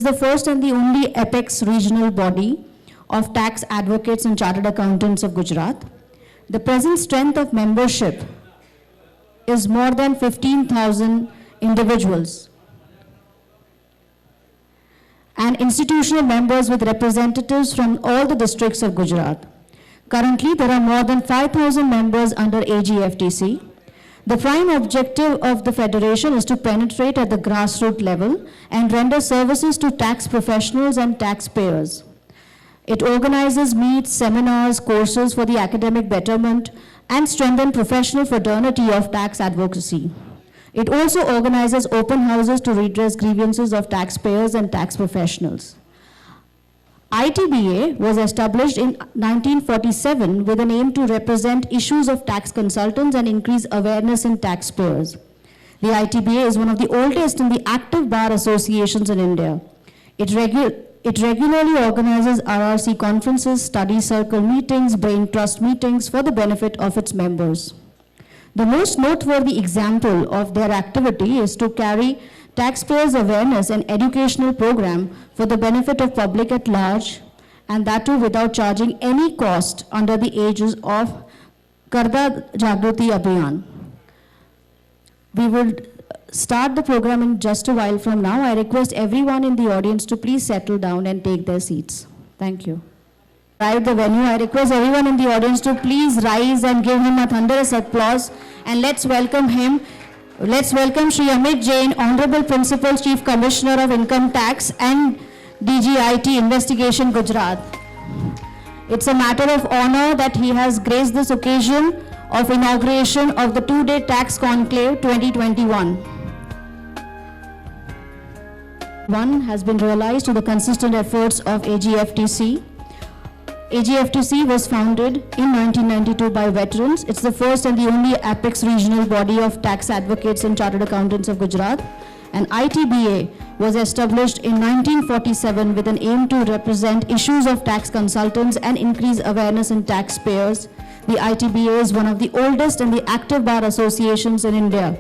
The first and the only apex regional body of tax advocates and chartered accountants of Gujarat. The present strength of membership is more than 15,000 individuals and institutional members with representatives from all the districts of Gujarat. Currently, there are more than 5,000 members under AGFTC. The prime objective of the Federation is to penetrate at the grassroots level and render services to tax professionals and taxpayers. It organizes meets, seminars, courses for the academic betterment and strengthen professional fraternity of tax advocacy. It also organizes open houses to redress grievances of taxpayers and tax professionals. ITBA was established in 1947 with an aim to represent issues of tax consultants and increase awareness in taxpayers. The ITBA is one of the oldest and the active bar associations in India. It regularly organizes RRC conferences, study circle meetings, brain trust meetings for the benefit of its members. The most noteworthy example of their activity is to carry taxpayers awareness and educational program for the benefit of public at large, and that too without charging any cost under the aegis of Karda Jagruti Abhiyan. We will start the program in just a while from now. I request everyone in the audience to please settle down and take their seats. Thank you. Arrive the venue. I request everyone in the audience to please rise and give him a thunderous applause, and let's welcome him. Let's welcome Shri Amit Jain, Honorable Principal Chief Commissioner of Income Tax and DGIT Investigation, Gujarat. It's a matter of honor that he has graced this occasion of inauguration of the two-day Tax Conclave 2021. One has been realized through the consistent efforts of AGFTC. AGFTC was founded in 1992 by veterans. It's the first and the only apex regional body of tax advocates and chartered accountants of Gujarat. And ITBA was established in 1947 with an aim to represent issues of tax consultants and increase awareness in taxpayers. The ITBA is one of the oldest and the active bar associations in India.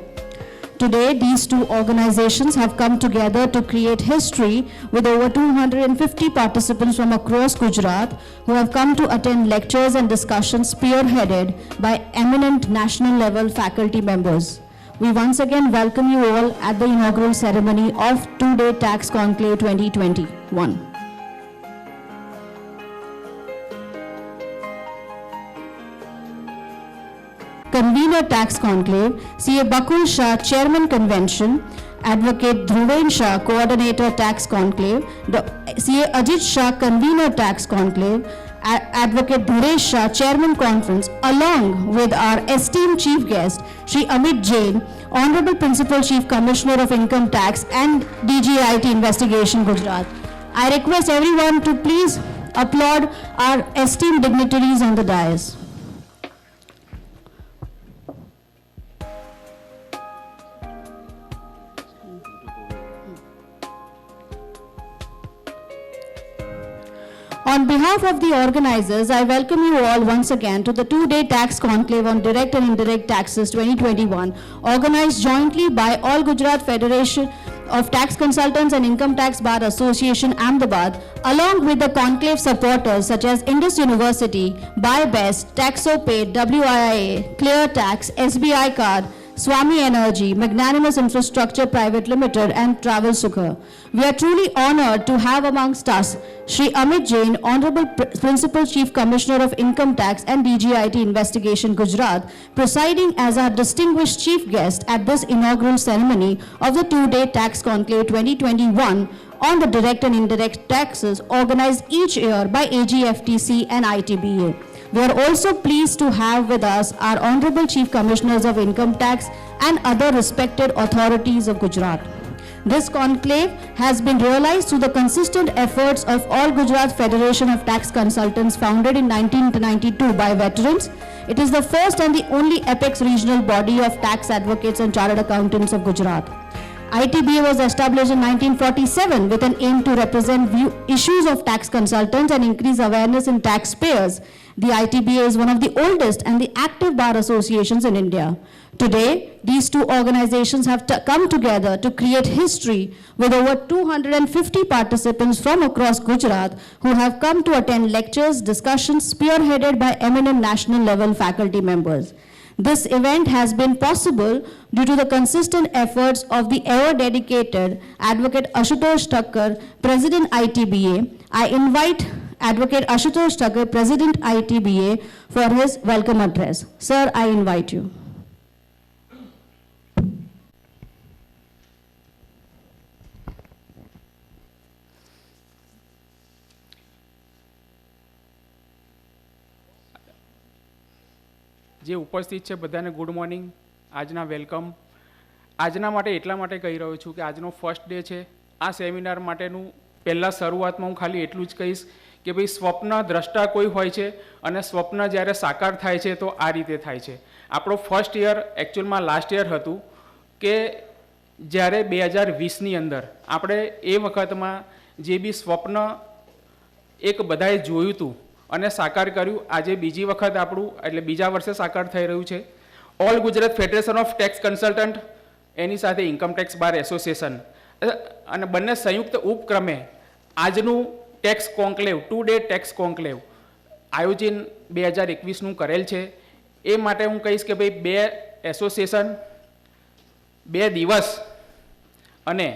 Today, these two organizations have come together to create history with over 250 participants from across Gujarat who have come to attend lectures and discussions spearheaded by eminent national level faculty members. We once again welcome you all at the inaugural ceremony of two-day Tax Conclave 2021. Convener Tax Conclave, CA Bakul Shah, Chairman Convention, Advocate Dhruven Shah, Coordinator Tax Conclave, CA Ajit Shah, Convener Tax Conclave, Advocate Dhuresh Shah, Chairman Conference, along with our esteemed Chief Guest, Shri Amit Jain, Honorable Principal Chief Commissioner of Income Tax and DGIT Investigation, Gujarat. I request everyone to please applaud our esteemed dignitaries on the dais. On behalf of the organizers, I welcome you all once again to the two-day Tax Conclave on Direct and Indirect Taxes 2021, organized jointly by All Gujarat Federation of Tax Consultants and Income Tax Bar Association, Ahmedabad, along with the conclave supporters such as Indus University, Buy Best, TaxoPay, WIIA, Clear Tax, SBI Card, Swami Energy, Magnanimous Infrastructure Private Limited, and Travel Sukha. We are truly honored to have amongst us Shri Amit Jain, Honorable Principal Chief Commissioner of Income Tax and DGIT Investigation, Gujarat, presiding as our distinguished chief guest at this inaugural ceremony of the two-day Tax Conclave 2021 on the direct and indirect taxes organized each year by AGFTC and ITBA. We are also pleased to have with us our Honorable Chief Commissioners of Income Tax and other respected authorities of Gujarat. This conclave has been realized through the consistent efforts of All Gujarat Federation of Tax Consultants, founded in 1992 by veterans. It is the first and the only apex regional body of tax advocates and chartered accountants of Gujarat. ITBA was established in 1947 with an aim to represent issues of tax consultants and increase awareness in taxpayers. The ITBA is one of the oldest and the active bar associations in India. Today, these two organizations have come together to create history with over 250 participants from across Gujarat who have come to attend lectures, discussions spearheaded by eminent national level faculty members. This event has been possible due to the consistent efforts of the ever-dedicated Advocate Ashutosh Thakkar, President ITBA. I invite Advocate Ashutosh Thakkar, President ITBA, for his welcome address. Sir, I invite you. જે ઉપસ્થિત છે બધાને good morning. આજના welcome. આજના માટે એટલા માટે કહી રહ્યો છું કે આજનો ફર્સ્ટ ડે છે. આ સેમિનાર માટેનું પહેલાં શરૂઆતમાં હું ખાલી એટલું જ કહીશ કે ભાઈ સ્વપ્ન દ્રષ્ટા કોઈ હોય છે અને સ્વપ્ન જ્યારે સાકાર થાય છે તો આ રીતે થાય છે. આપણો ફર્સ્ટ યર એકચ્યુઅલમાં લાસ્ટ યર હતું કે જ્યારે 2020ની અંદર આપણે એ વખતમાં જે બી સ્વપ્ન એક બધાએ જોયું હતું અને સાકાર કર્યું, આજે બીજી વખત આપણું એટલે બીજા વર્ષે સાકાર થઈ રહ્યું છે. All Gujarat federation of tax consultant, એની સાથે ઇન્કમ ટેક્સ બાર એસોસિએશન અને બંને સંયુક્ત ઉપક્રમે આજનું tax conclave, 2 day tax conclave આયોજન 2021નું કરેલ છે. એ માટે હું કહીશ કે ભાઈ 2 એસોસિએશન, 2 દિવસ અને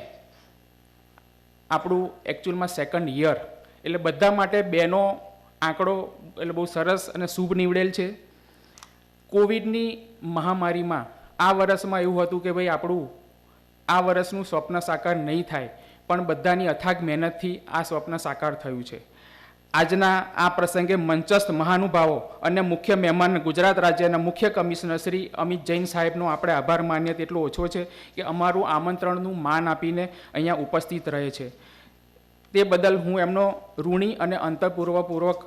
આપણું એકચ્યુઅલમાં સેકન્ડ યર, એટલે બધા માટે 2નો આંકડો એટલે બહુ સરસ અને શુભ નીવડેલ છે. કોવિડની મહામારીમાં આ વર્ષમાં એવું હતું કે ભાઈ આપણું આ વર્ષનું સ્વપ્ન સાકાર નહીં થાય, પણ બધાની અથાગ મહેનતથી આ સ્વપ્ન સાકાર થયું છે. આજના આ પ્રસંગે મંચસ્થ મહાનુભાવો અને મુખ્ય મહેમાન ગુજરાત રાજ્યના મુખ્ય કમિશનર શ્રી અમિત જૈન સાહેબનો આપણે આભાર માનીએ તેટલો ઓછો છે કે અમારું આમંત્રણનું માન આપીને અહીંયા ઉપસ્થિત રહે છે. તે બદલ હું એમનો ઋણી અને અંતઃપૂર્વક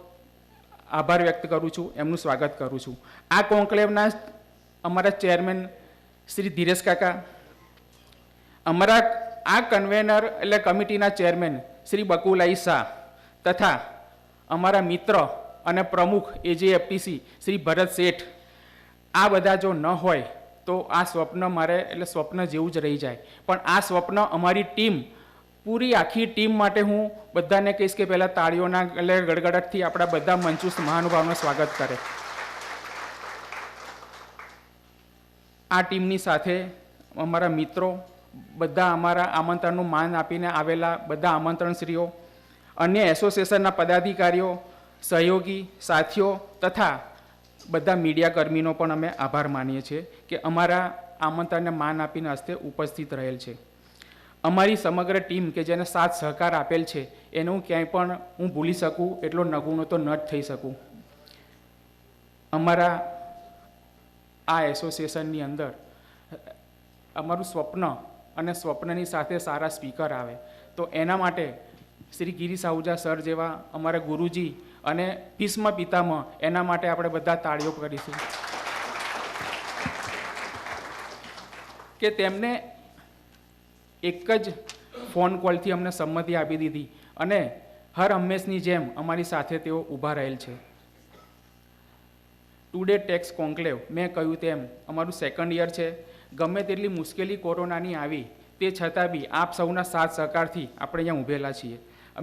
આભાર વ્યક્ત કરું છું, એમનું સ્વાગત કરું છું. આ કોન્ક્લેવના અમારા ચેરમેન શ્રી ધીરેશ કાકા, અમારા આ કન્વેનર એટલે કમિટીના ચેરમેન શ્રી બકુલાઈ શાહ તથા અમારા મિત્ર અને પ્રમુખ એજેએફટીસી શ્રી ભરત શેઠ, આ બધા જો ન હોય તો આ સ્વપ્ન મારે એટલે સ્વપ્ન જેવું જ રહી જાય. પણ આ સ્વપ્ન અમારી ટીમ, પૂરી આખી ટીમ માટે હું બધાને કહીશ કે પહેલાં તાળીઓના એટલે ગડગડાટથી આપણા બધા મંચસ્થ મહાનુભાવોનું સ્વાગત કરે. આ ટીમની સાથે અમારા મિત્રો, બધા અમારા આમંત્રણનું માન આપીને આવેલા બધા આમંત્રણશ્રીઓ, અન્ય એસોસિએશનના પદાધિકારીઓ, સહયોગી સાથીઓ તથા બધા મીડિયાકર્મીનો પણ અમે આભાર માનીએ છીએ કે અમારા આમંત્રણને માન આપીને હસ્તે ઉપસ્થિત રહેલ છે. અમારી સમગ્ર ટીમ કે જેને સાથ સહકાર આપેલ છે એને હું ક્યાંય પણ હું ભૂલી શકું એટલો નગુણો તો ન જ થઈ શકું. અમારા આ એસોસિએશનની અંદર અમારું સ્વપ્ન અને સ્વપ્નની સાથે સારા સ્પીકર આવે, તો એના માટે શ્રી ગિરીશ આહુજા સર જેવા અમારા ગુરુજી અને ભીષ્મ પિતામહ, એના માટે આપણે બધા તાળીઓ કરીશું કે તેમને એક જ ફોન કોલથી અમને સંમતિ આપી દીધી અને હર હંમેશની જેમ અમારી સાથે તેઓ ઊભા રહેલ છે. 2 ડે ટેક્સ કોન્ક્લેવ, મેં કહ્યું તેમ અમારું સેકન્ડ યર છે. ગમે તેટલી મુશ્કેલી કોરોનાની આવી તે છતાં બી આપ સૌના સાથ સહકારથી આપણે અહીંયા ઊભેલા છીએ.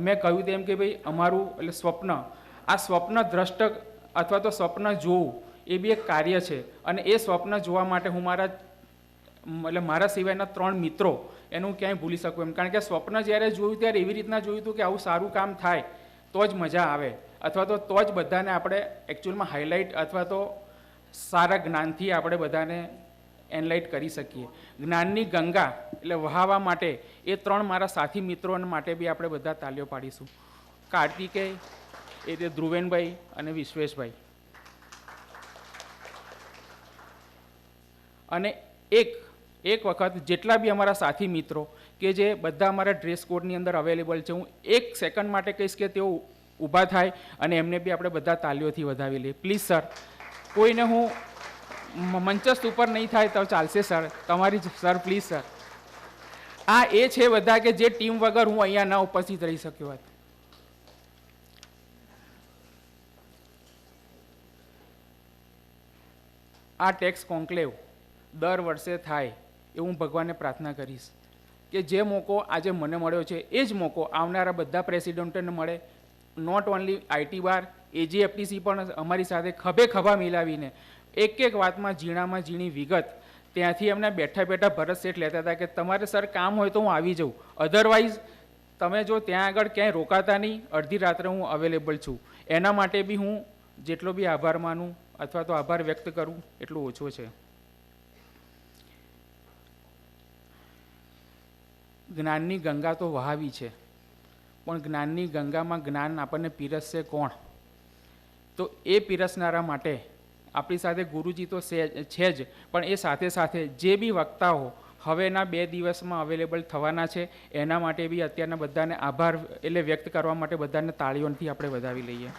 મેં કહ્યું તેમ કે ભાઈ અમારું એટલે સ્વપ્ન, આ સ્વપ્ન દ્રષ્ટક અથવા તો સ્વપ્ન જોવું એ બી એક કાર્ય છે અને એ સ્વપ્ન જોવા માટે હું મારા સિવાયના 3 મિત્રો એનું ક્યાંય ભૂલી શકું એમ. કારણ કે સ્વપ્ન જ્યારે જોયું ત્યારે એવી રીતના જોયું હતું કે આવું સારું કામ થાય તો જ મજા આવે, અથવા તો જ બધાને આપણે એકચ્યુઅલમાં હાઇલાઇટ અથવા તો સારા જ્ઞાનથી આપણે બધાને એનલાઇટ કરી શકીએ. જ્ઞાનની ગંગા એટલે વહાવા માટે એ 3 મારા સાથી મિત્રો માટે બી આપણે બધા તાલીઓ પાડીશું. કાર્તિકેય, એ રીતે ધ્રુવેનભાઈ અને વિશ્વેશભાઈ. અને એક વખત જેટલા બી અમારા સાથી મિત્રો કે જે બધા અમારા ડ્રેસ કોડની અંદર અવેલેબલ છે, હું 1 સેકન્ડ માટે કહીશ કે તેઓ ઊભા થાય અને એમને બી આપણે બધા તાલીઓથી વધાવી લઈએ. પ્લીઝ સર, કોઈને હું મંચસ્થ ઉપર નહીં થાય તો ચાલશે સર, તમારી સર પ્લીઝ સર. આ એ છે બધા કે જે ટીમ વગર હું અહીંયા ન ઉપસ્થિત રહી શક્યો હોત. આ ટેક્સ કોન્ક્લેવ દર વર્ષે થાય એવું હું ભગવાનને પ્રાર્થના કરીશ કે જે મોકો આજે મને મળ્યો છે એ જ મોકો આવનારા બધા પ્રેસિડેન્ટોને મળે. નોટ ઓનલી આઈટી બાર, એજીએફટીસી પણ અમારી સાથે ખભે ખભા મિલાવીને એક એક વાતમાં ઝીણામાં ઝીણી વિગત ત્યાંથી એમને બેઠા બેઠા ભરત શેઠ લેતા હતા કે તમારે સર કામ હોય તો હું આવી જાઉં, અધરવાઇઝ તમે જો ત્યાં આગળ ક્યાંય રોકાતા નહીં, અડધી રાત્રે હું અવેલેબલ છું. એના માટે બી હું જેટલો બી આભાર માનું અથવા તો આભાર વ્યક્ત કરું એટલું ઓછો છે. જ્ઞાનની ગંગા તો વહાવી છે, પણ જ્ઞાનની ગંગામાં જ્ઞાન આપણને પીરસશે કોણ? તો એ પીરસનારા માટે આપણી સાથે ગુરુજી તો છે જ, પણ એ સાથે સાથે જે બી વક્તાઓ હવેના 2 દિવસમાં અવેલેબલ થવાના છે એના માટે બી અત્યારના બધાને આભાર એટલે વ્યક્ત કરવા માટે બધાને તાળીઓથી આપણે વધાવી લઈએ.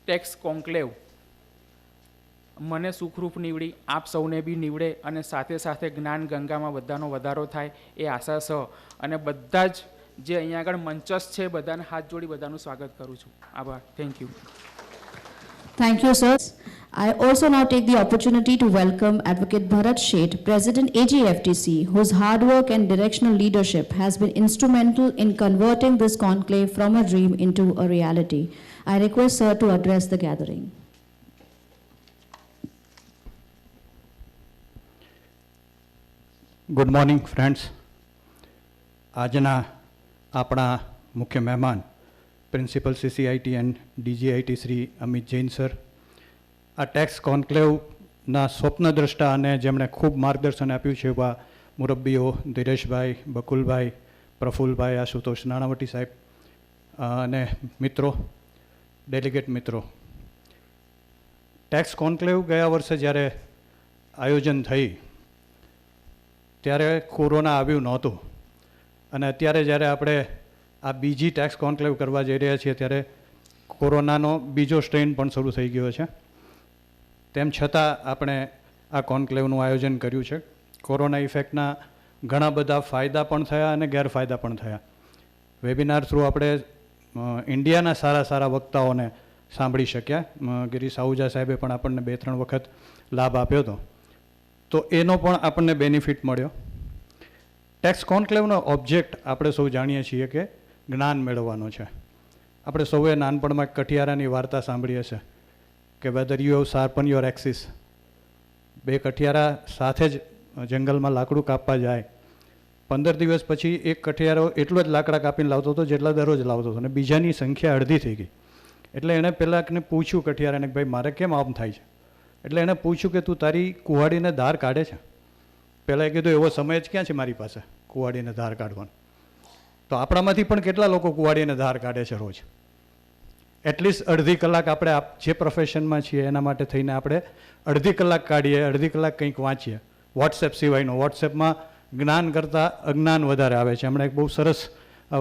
ટેક્સ કોન્ક્લેવ મને સુખરૂપ નીવડી, આપ સૌને બી નીવડે અને સાથે સાથે જ્ઞાન ગંગામાં બધાનો વધારો થાય એ આશા છે. અને બધા જ જે અહીંયા આગળ મંચસ્થ છે બધાને હાથ જોડી બધાનું સ્વાગત કરું છું. આભાર. Thank you. Thank you, sir. I also now take the opportunity to welcome Advocate Bharat Sheth, President AGFTC, whose hard work and directional leadership has been instrumental in converting this conclave from a dream into a reality. I request sir to address the gathering. Good morning friends. આજના આપણા મુખ્ય મહેમાન principal CCIT and DGIT Shri Amit Jain sir, આ tax કોન્ક્લેવના સ્વપ્નદ્રષ્ટા અને જેમણે ખૂબ માર્ગદર્શન આપ્યું છે એવા મુરબ્બીઓ ધીરેશભાઈ, બકુલભાઈ, પ્રફુલભાઈ, આશુતોષ નાણાવટી સાહેબ અને મિત્રો, ડેલિગેટ મિત્રો. ટેક્સ કોન્ક્લેવ ગયા વર્ષે જ્યારે આયોજન થઈ ત્યારે કોરોના આવ્યું નહોતું, અને અત્યારે જ્યારે આપણે આ બીજી ટેક્સ કોન્ક્લેવ કરવા જઈ રહ્યા છીએ ત્યારે કોરોનાનો બીજો સ્ટ્રેન પણ શરૂ થઈ ગયો છે. તેમ છતાં આપણે આ કોન્ક્લેવનું આયોજન કર્યું છે. કોરોના ઇફેક્ટના ઘણા બધા ફાયદા પણ થયા અને ગેરફાયદા પણ થયા. વેબિનાર થ્રુ આપણે ઇન્ડિયાના સારા સારા વક્તાઓને સાંભળી શક્યા. ગિરીશ આહુજા સાહેબે પણ આપણને 2-3 વખત લાભ આપ્યો હતો, તો એનો પણ આપણને બેનિફિટ મળ્યો. ટેક્સ કોન્ક્લેવનો ઓબ્જેક્ટ આપણે સૌ જાણીએ છીએ કે જ્ઞાન મેળવવાનો છે. આપણે સૌએ નાનપણમાં કઠિયારાની વાર્તા સાંભળી હશે કે whether you have sharpen your axes. 2 કઠિયારા સાથે જ જંગલમાં લાકડું કાપવા જાય, 15 દિવસ પછી એક કઠિયારો એટલો જ લાકડા કાપીને લાવતો હતો જેટલા દરરોજ લાવતો હતો, અને બીજાની સંખ્યા અડધી થઈ ગઈ. એટલે એણે પહેલાંને પૂછ્યું કઠિયારાને કે ભાઈ મારે કેમ આમ થાય છે? એટલે એણે પૂછ્યું કે તું તારી કુહાડીને ધાર કાઢે છે? પહેલાં એ કીધું એવો સમય જ ક્યાં છે મારી પાસે કુહાડીને ધાર કાઢવાનો. તો આપણામાંથી પણ કેટલા લોકો કુહાડીને ધાર કાઢે છે રોજ? એટલીસ્ટ અડધી કલાક આપણે જે પ્રોફેશનમાં છીએ એના માટે થઈને આપણે અડધી કલાક કાઢીએ, અડધી કલાક કંઈક વાંચીએ. વોટ્સએપ સિવાયનો, વોટ્સએપમાં જ્ઞાન કરતાં અજ્ઞાન વધારે આવે છે. હમણાં એક બહુ સરસ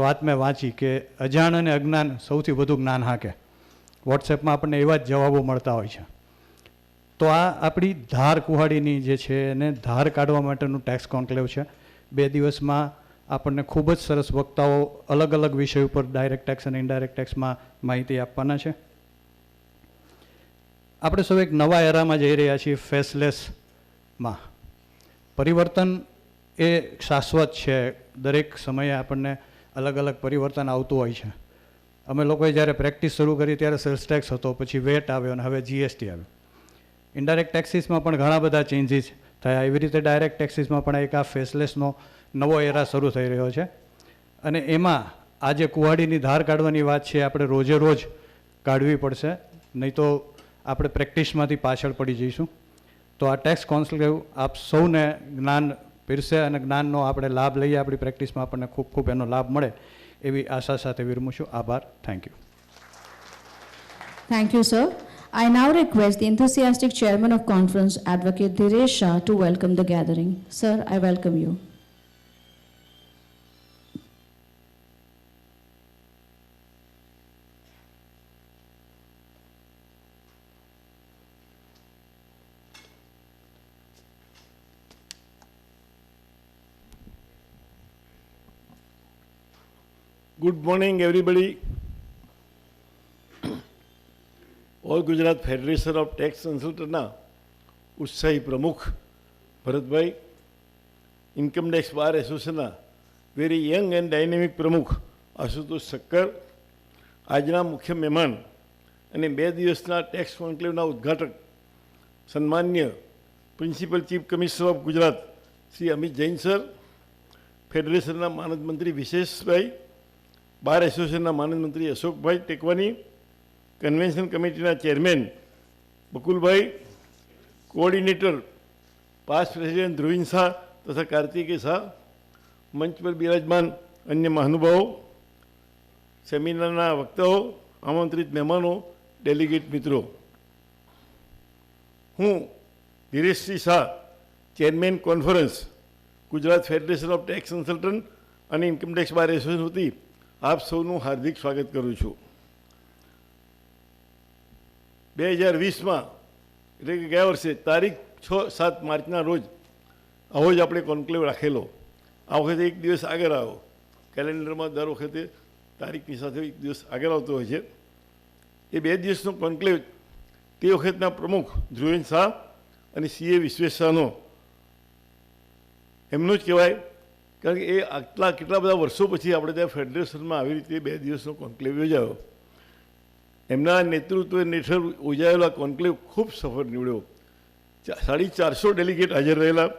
વાત મેં વાંચી કે અજાણ અને અજ્ઞાન સૌથી વધુ જ્ઞાન હાકે. વોટ્સએપમાં આપણને એવા જ જવાબો મળતા હોય છે. તો આ આપણી ધાર કુહાડીની જે છે એને ધાર કાઢવા માટેનું ટેક્સ કોન્ક્લેવ છે. 2 દિવસમાં આપણને ખૂબ જ સરસ વક્તાઓ અલગ અલગ વિષય ઉપર ડાયરેક્ટ ટેક્સ અને ઇનડાયરેક્ટ ટેક્સમાં માહિતી આપવાના છે. આપણે સૌ એક નવા એરામાં જઈ રહ્યા છીએ, ફેસલેસમાં. પરિવર્તન એ શાશ્વત છે. દરેક સમયે આપણને અલગ અલગ પરિવર્તન આવતું હોય છે. અમે લોકોએ જ્યારે પ્રેક્ટિસ શરૂ કરી ત્યારે સેલ્સ ટેક્સ હતો, પછી વેટ આવ્યો અને હવે GST આવ્યો. ઇનડાયરેક્ટ ટેક્સીસમાં પણ ઘણા બધા ચેન્જીસ થયા. એવી રીતે ડાયરેક્ટ ટેક્સીસમાં પણ એક આ ફેસલેસનો નવો એરા શરૂ થઈ રહ્યો છે. અને એમાં આ જે કુહાડીની ધાર કાઢવાની વાત છે આપણે રોજે રોજ કાઢવી પડશે, નહીં તો આપણે પ્રેક્ટિસમાંથી પાછળ પડી જઈશું. તો આ ટેક્સ કોન્ક્લેવ આપ સૌને જ્ઞાન પીરસે અને જ્ઞાનનો આપણે લાભ લઈએ, આપણી પ્રેક્ટિસમાં આપણને ખૂબ ખૂબ એનો લાભ મળે એવી આશા સાથે વિરમું છું. આભાર. Thank you. Thank you, sir. I now request the enthusiastic chairman of conference, Advocate Dhiresh Shah, to welcome the gathering. Sir, I welcome you. Good morning, everybody. All Gujarat federation of tax કન્સલ્ટન્ટના ઉત્સાહી પ્રમુખ Bharatbhai, income tax બાર એસોસિએશનના very young and dynamic પ્રમુખ આશુતોષ સક્કર, આજના મુખ્ય મહેમાન અને 2 દિવસના ટેક્સ કોન્ક્લેવના ઉદ્ઘાટક સન્માન્ય principal chief commissioner of Gujarat Shri Amit Jain sir, ફેડરેશનના માનદ મંત્રી વિશેષભાઈ, બાર એસોસિએશનના માનદ મંત્રી અશોકભાઈ ટેકવાની, કન્વેન્શન કમિટીના chairman Bakulbhai, coordinator past president Dhruvin Shah તથા કાર્તિકેય શાહ, મંચ પર બિરાજમાન અન્ય મહાનુભાવો, સેમિનારના વક્તાઓ, આમંત્રિત મહેમાનો, ડેલિગેટ મિત્રો, હું Dhireshsinh Shah, chairman conference Gujarat federation of tax consultant અને ઇન્કમટેક્સ બાર એસોસિએશન વતી આપ સૌનું હાર્દિક સ્વાગત કરું છું. 2020માં એટલે કે ગયા વર્ષે તારીખ 6-7 માર્ચના રોજ આવો જ આપણે કોન્ક્લેવ રાખેલો. આ વખતે એક દિવસ આગળ આવ્યો. કેલેન્ડરમાં દર વખતે તારીખની સાથે એક દિવસ આગળ આવતો હોય છે. એ 2 દિવસનો કોન્ક્લેવ તે વખતના પ્રમુખ ધ્રુવીન શાહ અને CA વિશ્વેશ શાહનો એમનો જ કહેવાય, કારણ કે એ કેટલા બધા વર્ષો પછી આપણે ત્યાં ફેડરેશનમાં આવી રીતે 2 દિવસનો કોન્ક્લેવ યોજાયો. એમના નેતૃત્વ હેઠળ યોજાયેલા કોન્ક્લેવ ખૂબ સફળ નીવડ્યો. 450 ડેલિગેટ હાજર રહેલા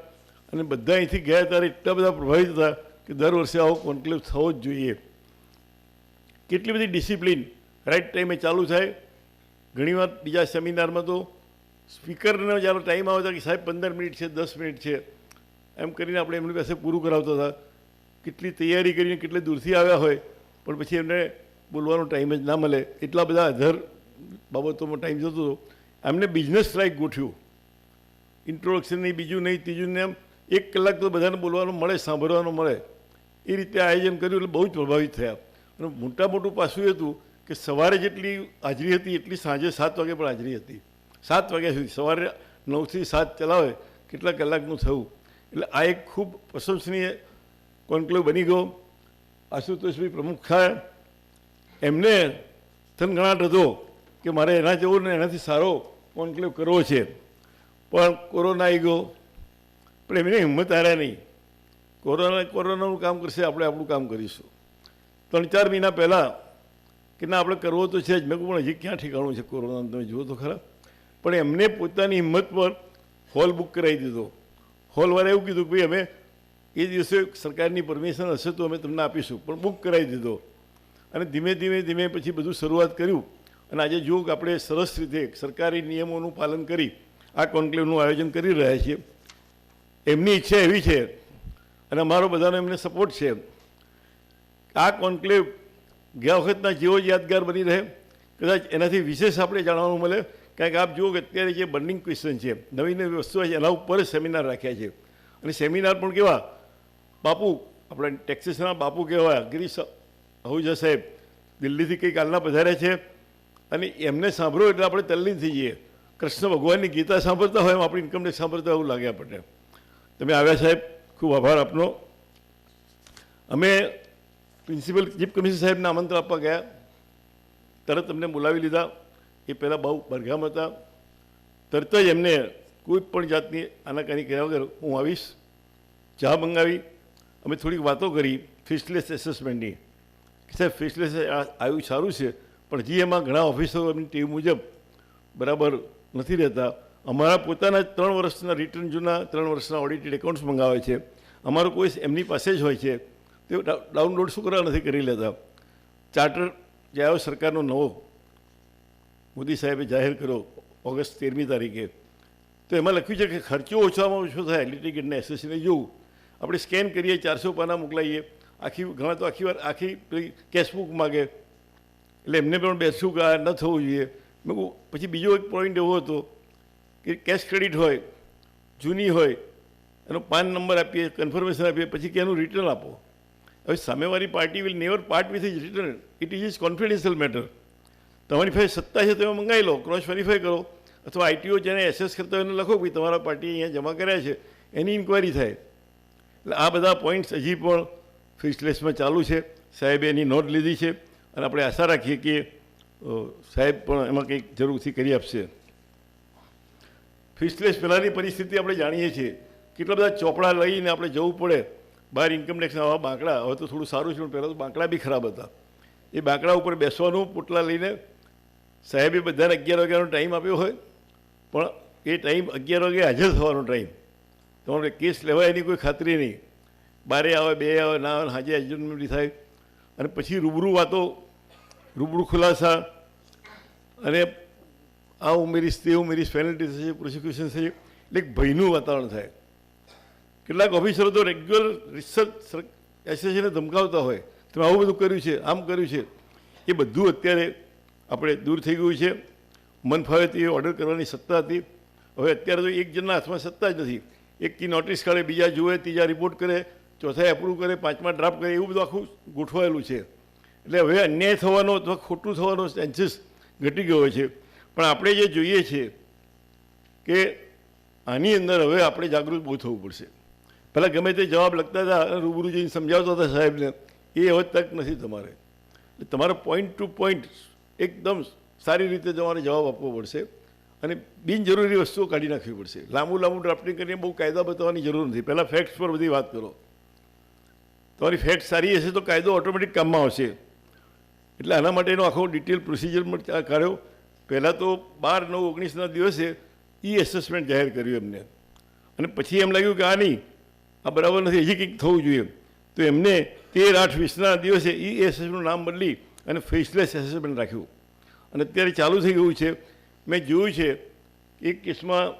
અને બધા અહીંથી ગયા ત્યારે એટલા બધા પ્રભાવિત હતા કે દર વર્ષે આવો કોન્ક્લેવ થવો જ જોઈએ. કેટલી બધી ડિસિપ્લિન, રાઈટ ટાઈમે ચાલુ થાય. ઘણીવાર બીજા સેમિનારમાં તો સ્પીકરનો જ્યારે ટાઈમ આવતા કે સાહેબ 15 મિનિટ છે, 10 મિનિટ છે, એમ કરીને આપણે એમની પાસે પૂરું કરાવતા હતા. કેટલી તૈયારી કરીને કેટલે દૂરથી આવ્યા હોય પણ પછી એમને બોલવાનો ટાઈમ જ ના મળે, એટલા બધા અધર બાબતોમાં ટાઈમ જતો હતો. એમને બિઝનેસ સ્ટ્રાઇક ગોઠવ્યું. ઇન્ટ્રોડક્શન નહીં, બીજું નહીં, ત્રીજું નહીં, એમ 1 કલાક તો બધાને બોલવાનું મળે, સાંભળવાનું મળે. એ રીતે આયોજન કર્યું એટલે બહુ જ પ્રભાવિત થયા. અને મોટું પાસું એ હતું કે સવારે જેટલી હાજરી હતી એટલી સાંજે 7 વાગે પણ હાજરી હતી. 7 વાગ્યા સુધી, સવારે 9 થી 7 ચલાવે, કેટલા કલાકનું થયું. એટલે આ એક ખૂબ પ્રશંસનીય કોન્ક્લેવ બની ગયો. આશુતોષભાઈ પ્રમુખ થયા. એમને થનગણાટ હતો કે મારે એના જેવો ને એનાથી સારો કોન્ક્લેવ કરવો છે, પણ કોરોના આવી ગયો. પણ એમને હિંમત હાર્યા નહીં. કોરોનાનું કામ કરશે, આપણે આપણું કામ કરીશું. 3-4 મહિના પહેલાં કે ના આપણે કરવો તો છે જ. મેં કહું પણ હજી ક્યાં ઠેકાણું છે કોરોનાનું, તમે જુઓ તો ખરા. પણ એમને પોતાની હિંમત પર હોલ બુક કરાવી દીધો. હોલવાળા એવું કીધું કે ભાઈ અમે એ દિવસે સરકારની પરમિશન હશે તો અમે તમને આપીશું, પણ બુક કરાવી દીધો. અને ધીમે ધીમે પછી બધું શરૂઆત કર્યું. અને આજે જુઓ કે આપણે સરસ રીતે સરકારી નિયમોનું પાલન કરી આ કોન્ક્લેવનું આયોજન કરી રહ્યા છીએ. એમની ઈચ્છા એવી છે અને અમારો બધાનો એમને સપોર્ટ છે. આ કોન્ક્લેવ ગયા વખતના જેવો જ યાદગાર બની રહે, કદાચ એનાથી વિશેષ આપણે જાણવાનું મળે. કારણ કે આપ જુઓ કે અત્યારે જે બર્નિંગ ક્વેશ્ચન છે, નવી નવી વસ્તુઓ છે, એના ઉપર જ સેમિનાર રાખ્યા છે. અને સેમિનાર પણ કેવા, બાપુ આપણા ટેક્સેશનના બાપુ કહેવાય ગિરીશ આહુજા સાહેબ, દિલ્હીથી કંઈક કાલના પધાર્યા છે. અને એમને સાંભળો એટલે આપણે તલ્લીન થઈ જઈએ. કૃષ્ણ ભગવાનની ગીતા સાંભળતા હોય એમ આપણે ઇન્કમ ટેક્સ સાંભળતા એવું લાગે આપણને. તમે આવ્યા સાહેબ, ખૂબ આભાર આપનો. અમે પ્રિન્સિપલ ચીફ કમિશનર સાહેબને આમંત્રણ આપવા ગયા, તરત અમને બોલાવી લીધા. એ પહેલાં બહુ બરગામ હતા. તરત જ એમને કોઈ પણ જાતની આનાકાની કર્યા વગર હું આવીશ, ચા મંગાવી. અમે થોડીક વાતો કરી ફિશલેસ એસેસમેન્ટની. સાહેબ ફિશલેસ આવ્યું સારું છે, પણ હજી એમાં ઘણા ઓફિસરોની ટીમ મુજબ બરાબર નથી રહેતા. અમારા પોતાના 3 વર્ષના રિટર્ન જૂના 3 વર્ષના ઓડિટેડ એકાઉન્ટ્સ મંગાવે છે. અમારો કોઈ એમની પાસે જ હોય છે, તે ડાઉનલોડ શું કરવા નથી કરી લેતા. ચાર્ટર જે આવ્યો સરકારનો નવો, મોદી સાહેબે જાહેર કર્યો ઓગસ્ટ 13મી તારીખે, તો એમાં લખ્યું છે કે ખર્ચો ઓછામાં ઓછો થાય લિટિગેટને એસેસને જોવું. આપણે સ્કેન કરીએ, 400 પાના મોકલાઈએ, ઘણા તો આખી વાર આખી પેલી કેશબુક માગે. એટલે એમને પણ બેસવું કે આ ન થવું જોઈએ. મેં કહું પછી બીજો એક પોઈન્ટ એવો હતો કે કેશ ક્રેડિટ હોય, જૂની હોય, એનો પાન નંબર આપીએ, કન્ફર્મેશન આપીએ, પછી કે એનું રિટર્ન આપો. હવે સામેવાળી party will never part with is return. It is confidential matter. તમારી પાસે સત્તા છે તમે મંગાવી લો, ક્રોસ વેરીફાઈ કરો, અથવા આઈટીઓ જેને એસેસ કરતા હોય એને લખો કે તમારા પાર્ટી અહીંયા જમા કર્યા છે, એની ઇન્ક્વાયરી થાય. એટલે આ બધા પોઈન્ટ્સ હજી પણ ફિશલેસમાં ચાલુ છે. સાહેબે એની નોંધ લીધી છે અને આપણે આશા રાખીએ કે સાહેબ પણ એમાં કંઈક જરૂરથી કરી આપશે. ફીસલેસ પહેલાંની પરિસ્થિતિ આપણે જાણીએ છીએ, કેટલા બધા ચોપડા લઈને આપણે જવું પડે બહાર ઇન્કમ ટેક્સના. આવા બાંકડા, હવે તો થોડું સારું છે પણ પહેલાં તો બાંકડા બી ખરાબ હતા. એ બાંકડા ઉપર બેસવાનું, પોટલા લઈને સાહેબે બધાને 11 વાગ્યાનો ટાઈમ આપ્યો હોય, પણ એ ટાઈમ 11 વાગે હાજર થવાનો ટાઈમ. તમારે કેસ લેવાય એની કોઈ ખાતરી નહીં. 12 આવે 2 આવે ના આવે, હાજે એડજસ્ટમેન્ટ થાય, અને પછી રૂબરૂ વાતો, રૂબરૂ ખુલાસા, અને આ ઉમેરીશ તે ઉમેરીશ, પેનલ્ટી થશે, પ્રોસિક્યુશન થશે, એટલે એક ભયનું વાતાવરણ થાય. કેટલાક ઓફિસરો તો રેગ્યુલર રિસર્ચ એસએસસીને ધમકાવતા હોય, તમે આવું બધું કર્યું છે, આમ કર્યું છે. એ બધું અત્યારે આપણે દૂર થઈ ગયું છે. મન ફાવે તે ઓર્ડર કરવાની સત્તા હતી. હવે અત્યારે તો એક જણના હાથમાં સત્તા જ નથી. એકથી નોટિસ કાઢે, બીજા જુએ, ત્રીજા રિપોર્ટ કરે, ચોથા એપ્રૂવ કરે, પાંચમા ડ્રાફ્ટ કરે, એવું બધું આખું ગોઠવાયેલું છે. એટલે હવે અન્યાય થવાનો અથવા ખોટું થવાનો ચાન્સીસ ઘટી ગયો છે. પણ આપણે જે જોઈએ છીએ કે આની અંદર હવે આપણે જાગૃત બહુ થવું પડશે. પહેલાં ગમે તે જવાબ લખતા હતા, રૂબરૂ જઈને સમજાવતા હતા સાહેબને, એ હવે તક નથી તમારે. તમારે પોઈન્ટ ટુ પોઈન્ટ એકદમ સારી રીતે તમારે જવાબ આપવો પડશે, અને બિનજરૂરી વસ્તુઓ કાઢી નાખવી પડશે. લાંબુ ડ્રાફ્ટિંગ કરીને બહુ કાયદા બતાવવાની જરૂર નથી. પહેલાં ફેક્ટ્સ પર બધી વાત કરો. તમારી ફેક્ટ સારી હશે તો કાયદો ઓટોમેટિક કામમાં આવશે. એટલે આના માટેનો આખો ડિટેલ પ્રોસિજર કાઢ્યો. પહેલાં તો 12/9/19ના દિવસે એસેસમેન્ટ જાહેર કર્યું એમને, અને પછી એમ લાગ્યું કે આ નહીં, આ બરાબર નથી, હજી કંઈક થવું જોઈએ. તો એમને 13/8/20ના દિવસે એસેસમેન્ટનું નામ બદલી અને ફેસલેસ એસેસમેન્ટ રાખ્યું, અને અત્યારે ચાલુ થઈ ગયું છે. મેં જોયું છે એક કેસમાં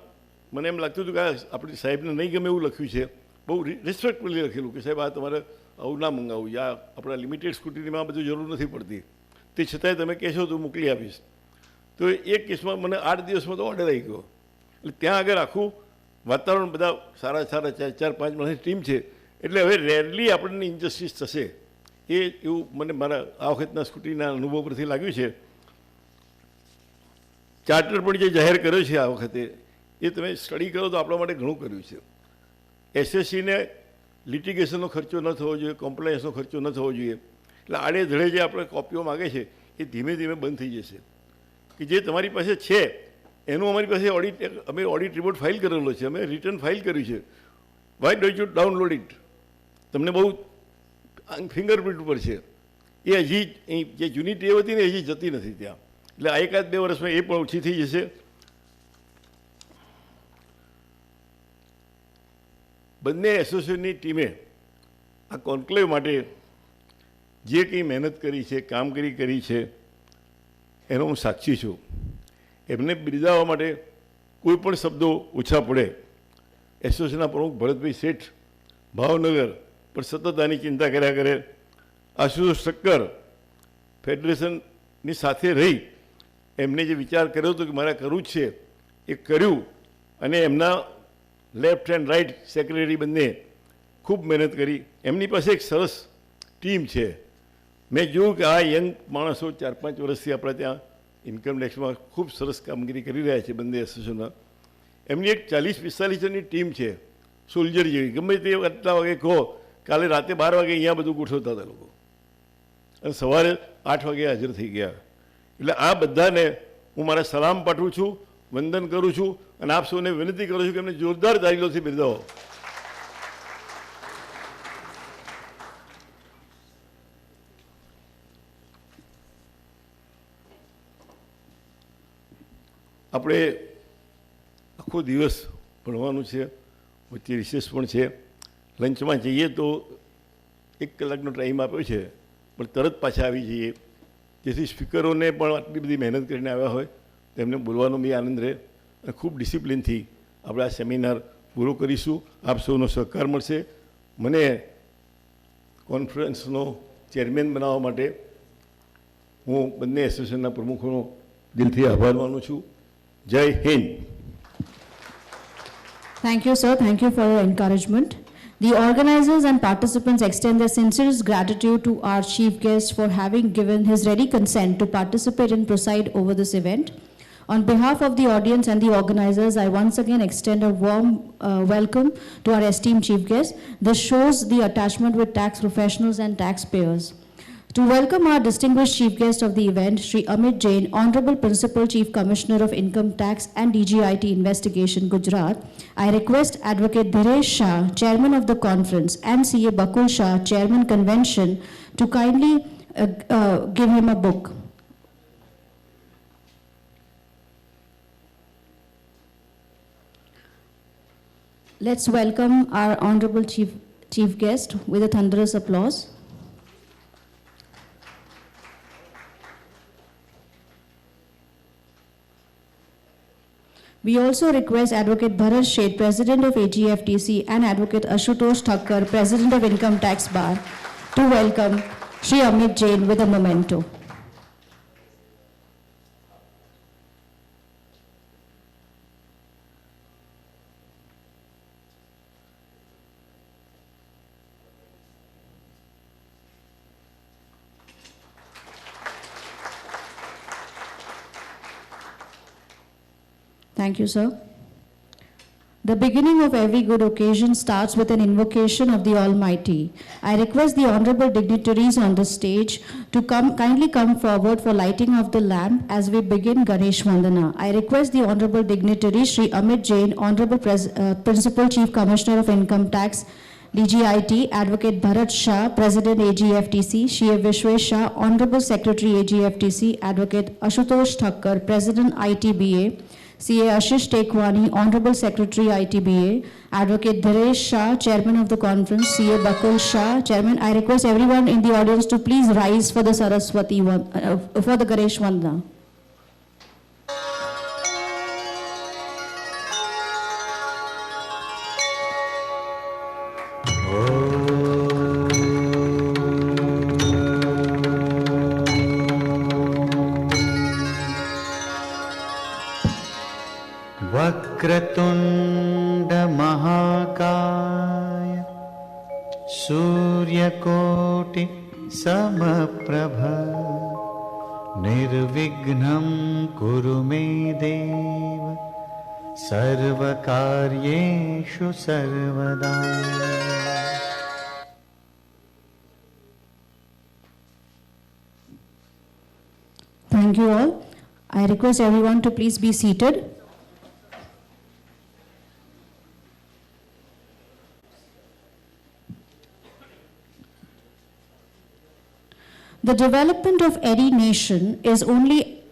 મને એમ લાગતું હતું કે આપણે સાહેબને નહીં ગમે એવું લખ્યું છે, બહુ રિસ્પેક્ટફુલી લખેલું કે સાહેબ આ તમારે આવું ના મંગાવવું, યા આપણા લિમિટેડ સ્કૂટીમાં આ બધું જરૂર નથી પડતી, તે છતાંય તમે કહેશો તો મોકલી આપીશ. તો એક કેસમાં મને 8 દિવસમાં તો ઓર્ડર આવી ગયો. એટલે ત્યાં આગળ આખું વાતાવરણ, બધા સારા 4-5 માણસની ટીમ છે. એટલે હવે રેરલી આપણને ઇન્જસ્ટિસ થશે, એવું મને મારા આ વખતના સ્કૂટીના અનુભવ પરથી લાગ્યું છે. ચાર્ટર પણ જે જાહેર કર્યો છે આ વખતે, એ તમે સ્ટડી કરો તો આપણા માટે ઘણું કર્યું છે. એસએસસીને લિટિગેશનનો ખર્ચો ન થવો જોઈએ, કોમ્પ્લાયન્સનો ખર્ચો ન થવો જોઈએ. એટલે આડેધડે જે આપણે કોપીઓ માગે છે એ ધીમે ધીમે બંધ થઈ જશે. કે જે તમારી પાસે છે એનું અમારી પાસે અમે ઓડિટ રિપોર્ટ ફાઇલ કરેલો છે, અમે રિટર્ન ફાઇલ કર્યું છે. Why don't you download it? તમને બહુ ફિંગરપ્રિન્ટ ઉપર છે. એ હજી જે જૂની ટેવ હતી ને હજી જતી નથી ત્યાં. એટલે આ 1-2 વર્ષમાં એ પણ ઓછી થઈ જશે. બંને એસોસિએશનની ટીમે આ કોન્ક્લેવ માટે જે કંઈ મહેનત કરી છે, કામગીરી કરી છે, એનો હું સાક્ષી છું. એમને બિરદાવવા માટે કોઈ પણ શબ્દો ઓછા પડે. એસોસિએશનના પ્રમુખ ભરતભાઈ શેઠ ભાવનગર પણ સતત આની ચિંતા કર્યા કરે. આશુતોષ ઠક્કર ફેડરેશનની સાથે રહી એમને જે વિચાર કર્યો હતો કે મારે કરવું જ છે એ કર્યું, અને એમના લેફ્ટ એન્ડ રાઇટ સેક્રેટરી બંને ખૂબ મહેનત કરી. એમની પાસે એક સરસ ટીમ છે. મેં જોયું કે આ યંગ માણસો 4-5 વર્ષથી આપણે ત્યાં ઇન્કમ ટેક્સમાં ખૂબ સરસ કામગીરી કરી રહ્યા છે બંને એસોસિએશનના. એમની એક 40-45 જણની ટીમ છે, સોલ્જર જેવી. ગમે તે આટલા વાગે કહો, કાલે રાતે 12 વાગે અહીંયા બધું ગોઠવતા હતા લોકો, અને સવારે 8 વાગે હાજર થઈ ગયા. એટલે આ બધાને હું મારા સલામ પાઠવું છું, વંદન કરું છું, અને આપ સૌને વિનંતી કરું છું કે એમને જોરદાર તાલીઓથી બિરદાવો. આપણે આખો દિવસ ભણવાનું છે, વચ્ચે રિસેસ પણ છે. લંચમાં જઈએ તો 1 કલાકનો ટાઈમ આપ્યો છે, પણ તરત પાછા આવી જઈએ, જેથી સ્પીકરોને પણ આટલી બધી મહેનત કરીને આવ્યા હોય તેમને બોલવાનો બી આનંદ રહે, અને ખૂબ ડિસિપ્લિનથી આપણે આ સેમિનાર પૂરો કરીશું. આપ સૌનો સહકાર મળશે. મને કોન્ફરન્સનો ચેરમેન બનાવવા માટે હું બંને એસોસિએશનના પ્રમુખોનો દિલથી આભાર માનું છું. જય Hind. Thank you, sir. Thank you for your encouragement. The organizers and participants extend their sincerest gratitude to our chief guest for having given his ready consent to participate and preside over this event. On behalf of the audience and the organizers, I once again extend a warm welcome to our esteemed chief guest. This shows the attachment with tax professionals and taxpayers. To welcome our distinguished chief guest of the event, Shri Amit Jain, Honorable Principal Chief Commissioner of Income Tax and DGIT Investigation, Gujarat, I request Advocate Dhiresh Shah, Chairman of the conference, and CA Bakul Shah, Chairman Convention, to kindly give him a book. Let's welcome our Honorable Chief Guest with a thunderous applause. We also request Advocate Bharat Sheth, President of AGFTC, and Advocate Ashutosh Thakkar, President of Income Tax Bar, to welcome Shri Amit Jain with a memento. Thank you, sir. The beginning of every good occasion starts with an invocation of the Almighty. I request the honorable dignitaries on the stage to kindly come forward for lighting of the lamp as we begin Ganesh Vandana. I request the honorable dignitary Shri Amit Jain, Honorable Principal Chief Commissioner of Income Tax, DGIT, Advocate Bharat Shah, President AGFTC, Shri Vishwesh Shah, Honorable Secretary AGFTC, Advocate Ashutosh Thakkar, President ITBA, CA Ashish Tekwani, Honorable Secretary ITBA, Advocate Dhiresh Shah, Chairman of the conference, CA Bakul Shah, Chairman. I request everyone in the audience to please rise for the Saraswati, for the Ganesh Vandana. वक्रतुण्ड महाकाय सूर्यकोटि समप्रभ निर्विघ्नं कुरु मे देव सर्वकार्येषु सर्वदा. Thank you all. I request everyone to please be seated. The development of any nation is only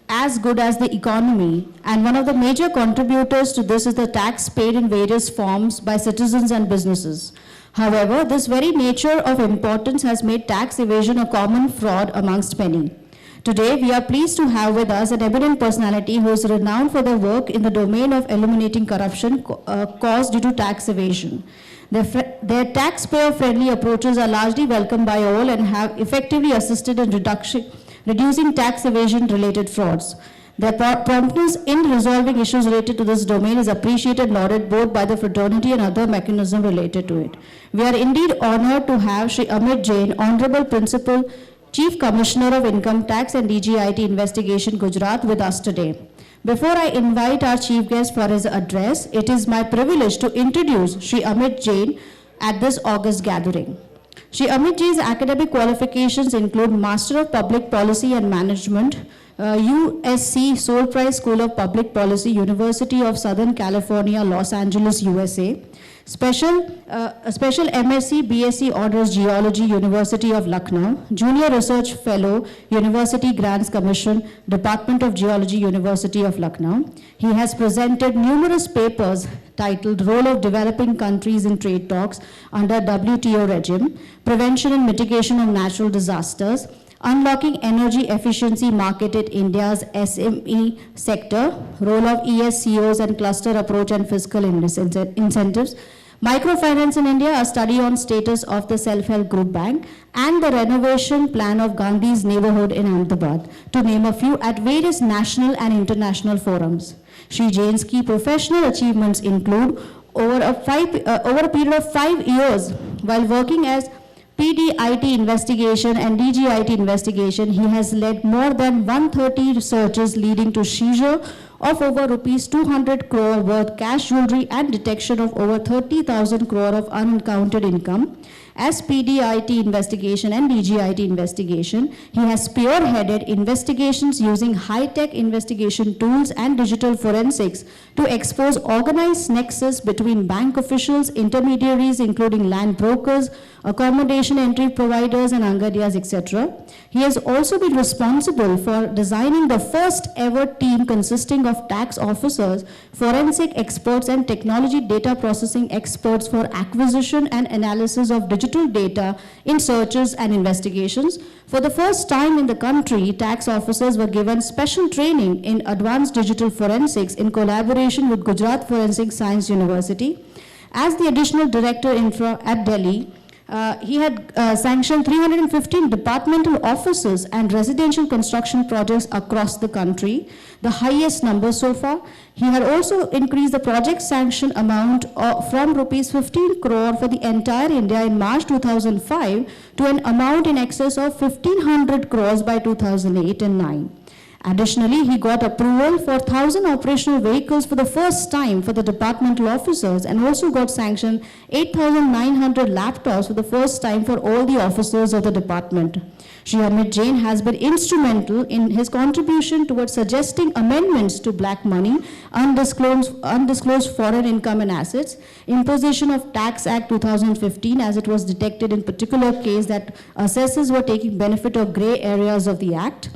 as good as the economy, and one of the major contributors to this is the tax paid in various forms by citizens and businesses. However, this very nature of importance has made tax evasion a common fraud amongst many. Today, we are pleased to have with us an eminent personality who is renowned for their work in the domain of eliminating corruption caused due to tax evasion. Their taxpayer-friendly approaches are largely welcomed by all and have effectively assisted in reducing tax evasion-related frauds. Their promptness in resolving issues related to this domain is appreciated and lauded both by the fraternity and other mechanisms related to it. We are indeed honored to have Shri Amit Jain, Honorable Principal Chief Commissioner of Income Tax and DGIT Investigation, Gujarat, with us today. Before I invite our chief guest for his address, it is my privilege to introduce Shri Amit Jain at this August gathering. Shri Amit Jain's academic qualifications include Master of Public Policy and Management, USC Soul Prize School of Public Policy, University of Southern California, Los Angeles, USA. Special MSc, BSc Honors Geology, University of Lucknow. Junior Research Fellow, University Grants Commission, Department of Geology, University of Lucknow. He has presented numerous papers titled Role of Developing Countries in Trade Talks under WTO Regime, Prevention and Mitigation of Natural Disasters, Unlocking Energy Efficiency Market in India's SME sector, Role of ESCOs and Cluster Approach and Fiscal Incentives, Microfinance in India, a study on status of the Self-Help Group Bank, and the renovation plan of Gandhi's neighborhood in Ahmedabad, to name a few, at various national and international forums. Shri Jain's key professional achievements include, over a period of 5 years, while working as PDIT investigation and DGIT investigation, he has led more than 130 researches leading to seizure of over rupees 200 crore worth cash jewelry and detection of over 30,000 crore of unaccounted income, as PDIT investigation and DGIT investigation. He has spearheaded investigations using high-tech investigation tools and digital forensics to expose organized nexus between bank officials, intermediaries including land brokers, accommodation entry providers and angadias, etc. He has also been responsible for designing the first ever team consisting of tax officers, forensic experts and technology data processing experts for acquisition and analysis of digital data in searches and investigations. For the first time in the country, tax officers were given special training in advanced digital forensics in collaboration with Gujarat Forensic Science University. As the additional director infra at Delhi, he had sanctioned 315 departmental offices and residential construction projects across the country, the highest number so far. He had also increased the project sanction amount from rupees 15 crore for the entire India in March 2005 to an amount in excess of 1500 crores by 2008 and 9. Additionally, he got approval for 1,000 operational vehicles for the first time for the departmental officers and also got sanctioned 8,900 laptops for the first time for all the officers of the department. Shri Amit Jain has been instrumental in his contribution towards suggesting amendments to black money, undisclosed foreign income and assets, imposition of Tax Act 2015 as it was detected in particular case that assessors were taking benefit of grey areas of the Act.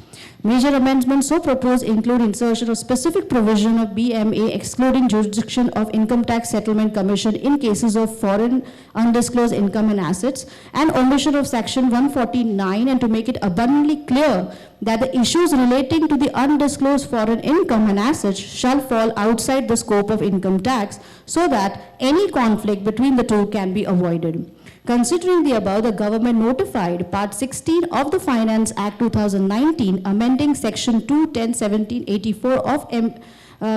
Major amendments so proposed include insertion of specific provision of BMA excluding jurisdiction of Income Tax Settlement Commission in cases of foreign undisclosed income and assets, and omission of section 149, and to make it abundantly clear that the issues relating to the undisclosed foreign income and assets shall fall outside the scope of income tax so that any conflict between the two can be avoided. Considering the above, the government notified Part 16 of the Finance Act 2019, amending Section 210(17)84 of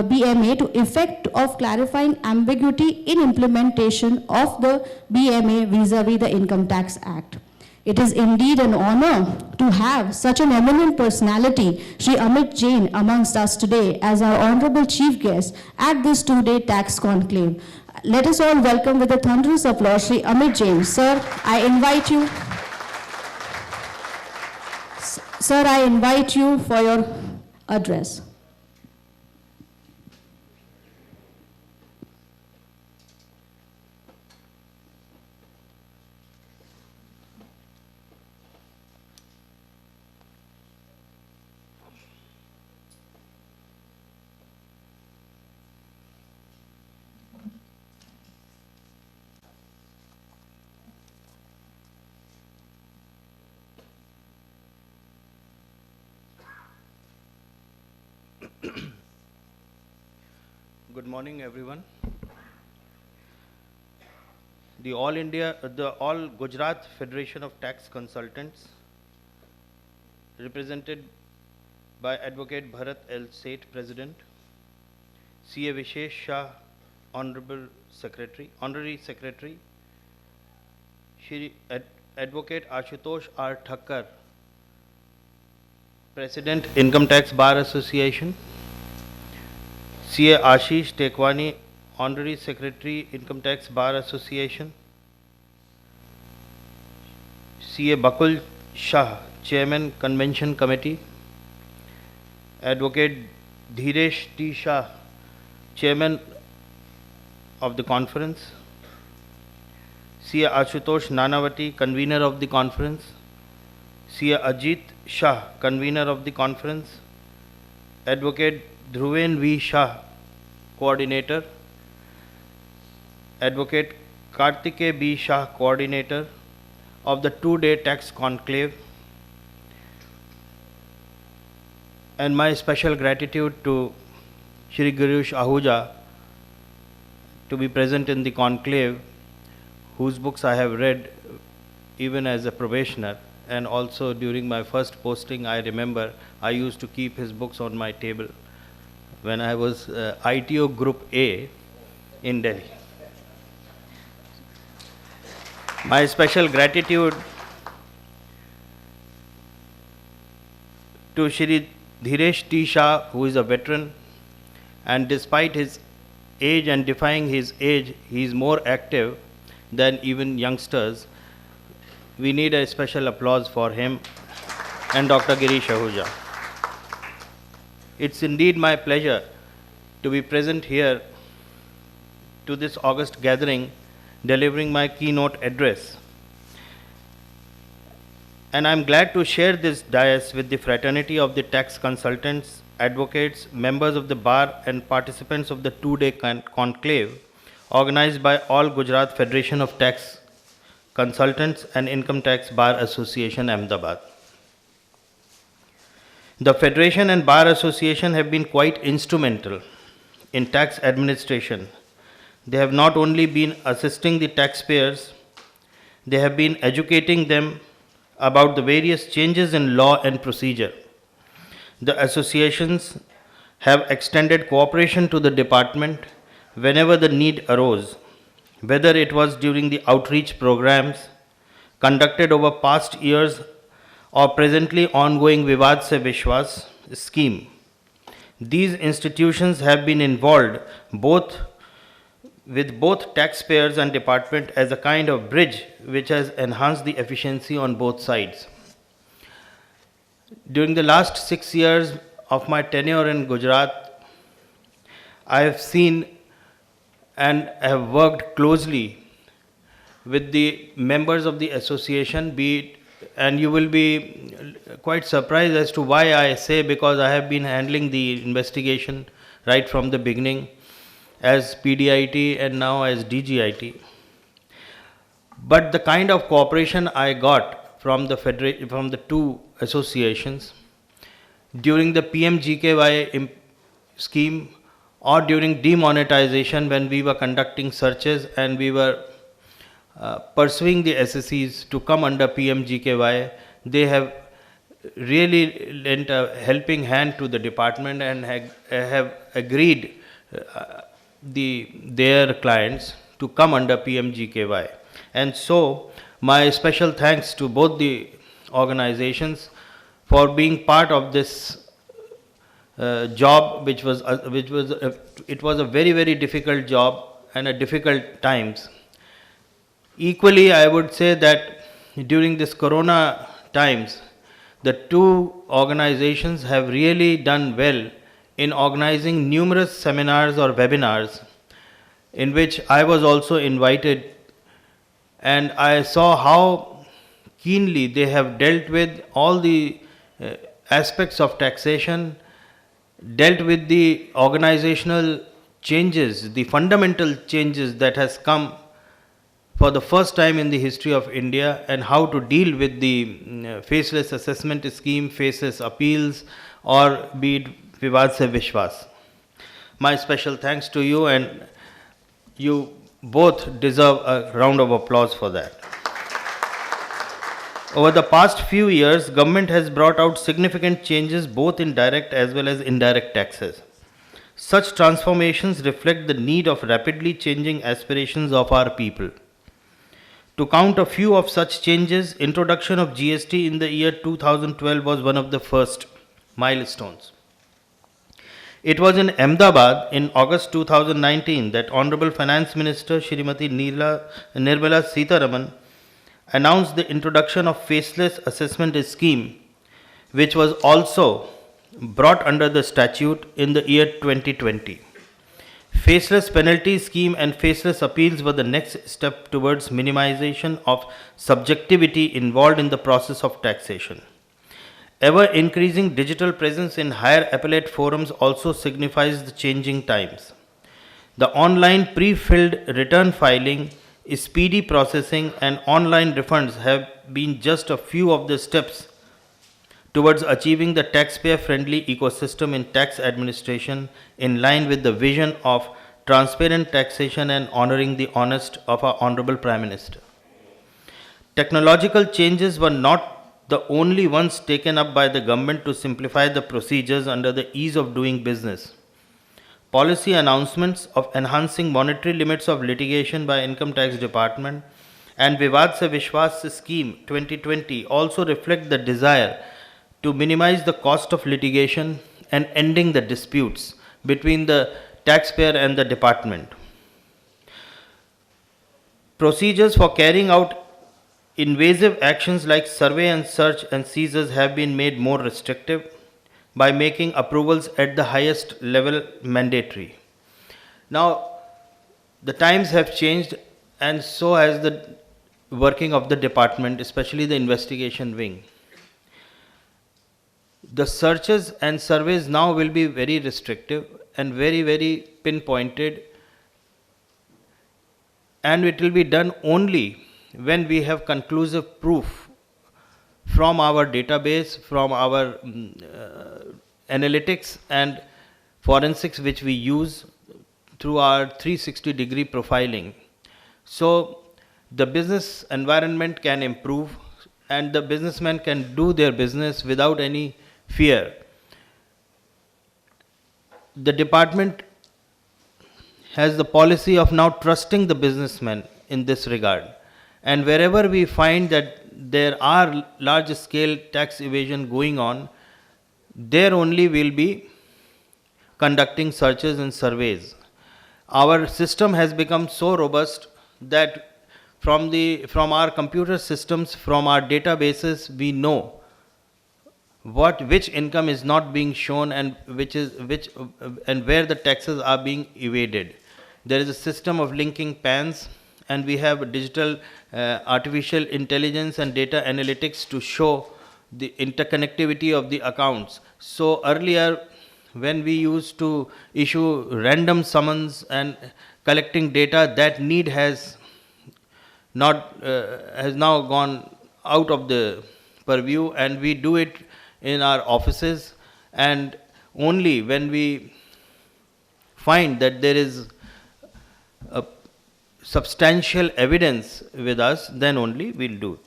BMA to effect of clarifying ambiguity in implementation of the BMA vis-a-vis the Income Tax Act. It is indeed an honor to have such an eminent personality, Shri Amit Jain, amongst us today as our honorable chief guest at this two-day tax conclave. Let us all welcome with a thunderous applause Shri Amit Jain. Sir, I invite you. Sir, I invite you for your address. Good morning, everyone. The All Gujarat Federation of Tax Consultants, represented by Advocate Bharat L. Seth, President, C.A. Vishesh Shah, Honorary Secretary, Shri Advocate Ashutosh R. Thakkar, President, Income Tax Bar Association, C.A. Ashish Tekwani, Honorary Secretary, Income Tax Bar Association, C.A. Bakul Shah, Chairman, Convention Committee, Advocate Dhiresh T. Shah, Chairman of the Conference, C.A. Ashutosh Nanavati, Convener of the Conference, C.A. Ajit Shah, Convener of the Conference, Advocate Dhruven V. Shah, Coordinator, Advocate Kartike B. Shah, Coordinator of the two-day tax conclave, and my special gratitude to Shri Girish Ahuja to be present in the conclave, whose books I have read even as a probationer, and also during my first posting I remember I used to keep his books on my table when I was ITO Group A in Delhi. My special gratitude to Shri Dhiresh T. Shah, who is a veteran, and despite his age and defying his age, he is more active than even youngsters we need a special applause for him and Dr. Girish Ahuja. It's indeed my pleasure to be present here to this August gathering, delivering my keynote address. And I'm glad to share this dais with the fraternity of the tax consultants, advocates, members of the bar, and participants of the two-day conclave organized by All Gujarat Federation of Tax Consultants and Income Tax Bar Association, Ahmedabad. The Federation and Bar Association have been quite instrumental in tax administration. They have not only been assisting the taxpayers, they have been educating them about the various changes in law and procedure. The associations have extended cooperation to the department whenever the need arose, whether it was during the outreach programs conducted over past years or presently ongoing Vivad Se Vishwas scheme. These institutions have been involved with both taxpayers and department as a kind of bridge which has enhanced the efficiency on both sides. During the last 6 years of my tenure in Gujarat, I have seen and have worked closely with the members of the association, and you will be quite surprised as to why I say, because I have been handling the investigation right from the beginning as PDIT and now as DGIT. But the kind of cooperation I got from the two associations during the PMGKY scheme or during demonetization, when we were conducting searches and we were pursuing the SSEs to come under PMGKY, they have really lent a helping hand to the department and have agreed their clients to come under PMGKY. And so my special thanks to both the organizations for being part of this job, it was a very, very difficult job and a difficult times. Equally, I would say that during this Corona times, the two organizations have really done well in organizing numerous seminars or webinars in which I was also invited, and I saw how keenly they have dealt with all the aspects of taxation, dealt with the organizational changes, the fundamental changes that has come for the first time in the history of India, and how to deal with the faceless assessment scheme, faceless appeals, or be it Vivad Se Vishwas. My special thanks to you, and you both deserve a round of applause for that. Over the past few years, government has brought out significant changes both in direct as well as indirect taxes. Such transformations reflect the need of rapidly changing aspirations of our people. To count a few of such changes, introduction of GST in the year 2012 was one of the first milestones. It was in Ahmedabad in August 2019 that Honorable Finance Minister Shrimati Nirmala Sitharaman announced the introduction of faceless assessment scheme, which was also brought under the statute in the year 2020. Faceless penalty scheme and faceless appeals were the next step towards minimization of subjectivity involved in the process of taxation. Ever increasing digital presence in higher appellate forums also signifies the changing times. The online pre-filled return filing, speedy processing, and online refunds have been just a few of the steps towards achieving the taxpayer-friendly ecosystem in tax administration in line with the vision of transparent taxation and honoring the honest of our Honorable Prime Minister. Technological changes were not the only ones taken up by the government to simplify the procedures under the ease of doing business. Policy announcements of enhancing monetary limits of litigation by Income Tax Department and Vivad Se Vishwas scheme 2020 also reflect the desire to minimize the cost of litigation and ending the disputes between the taxpayer and the department. Procedures for carrying out invasive actions like survey and search and seizures have been made more restrictive by making approvals at the highest level mandatory. Now, the times have changed, and so has the working of the department, especially the investigation wing. The searches and surveys now will be very restrictive and very, very pinpointed, and it will be done only when we have conclusive proof from our database, from our analytics and forensics which we use through our 360-degree profiling. So the business environment can improve and the businessmen can do their business without any fear. The department has the policy of now trusting the businessmen in this regard. And wherever we find that there are large scale tax evasion going on, there only will be conducting searches and surveys. Our system has become so robust that from our computer systems, from our databases, we know which income is not being shown and and where the taxes are being evaded. There is a system of linking PANs, and we have digital artificial intelligence and data analytics to show the interconnectivity of the accounts. So earlier, when we used to issue random summons and collecting data, that need has now gone out of the purview, and we do it in our offices, and only when we find that there is a substantial evidence with us, then only we'll do it.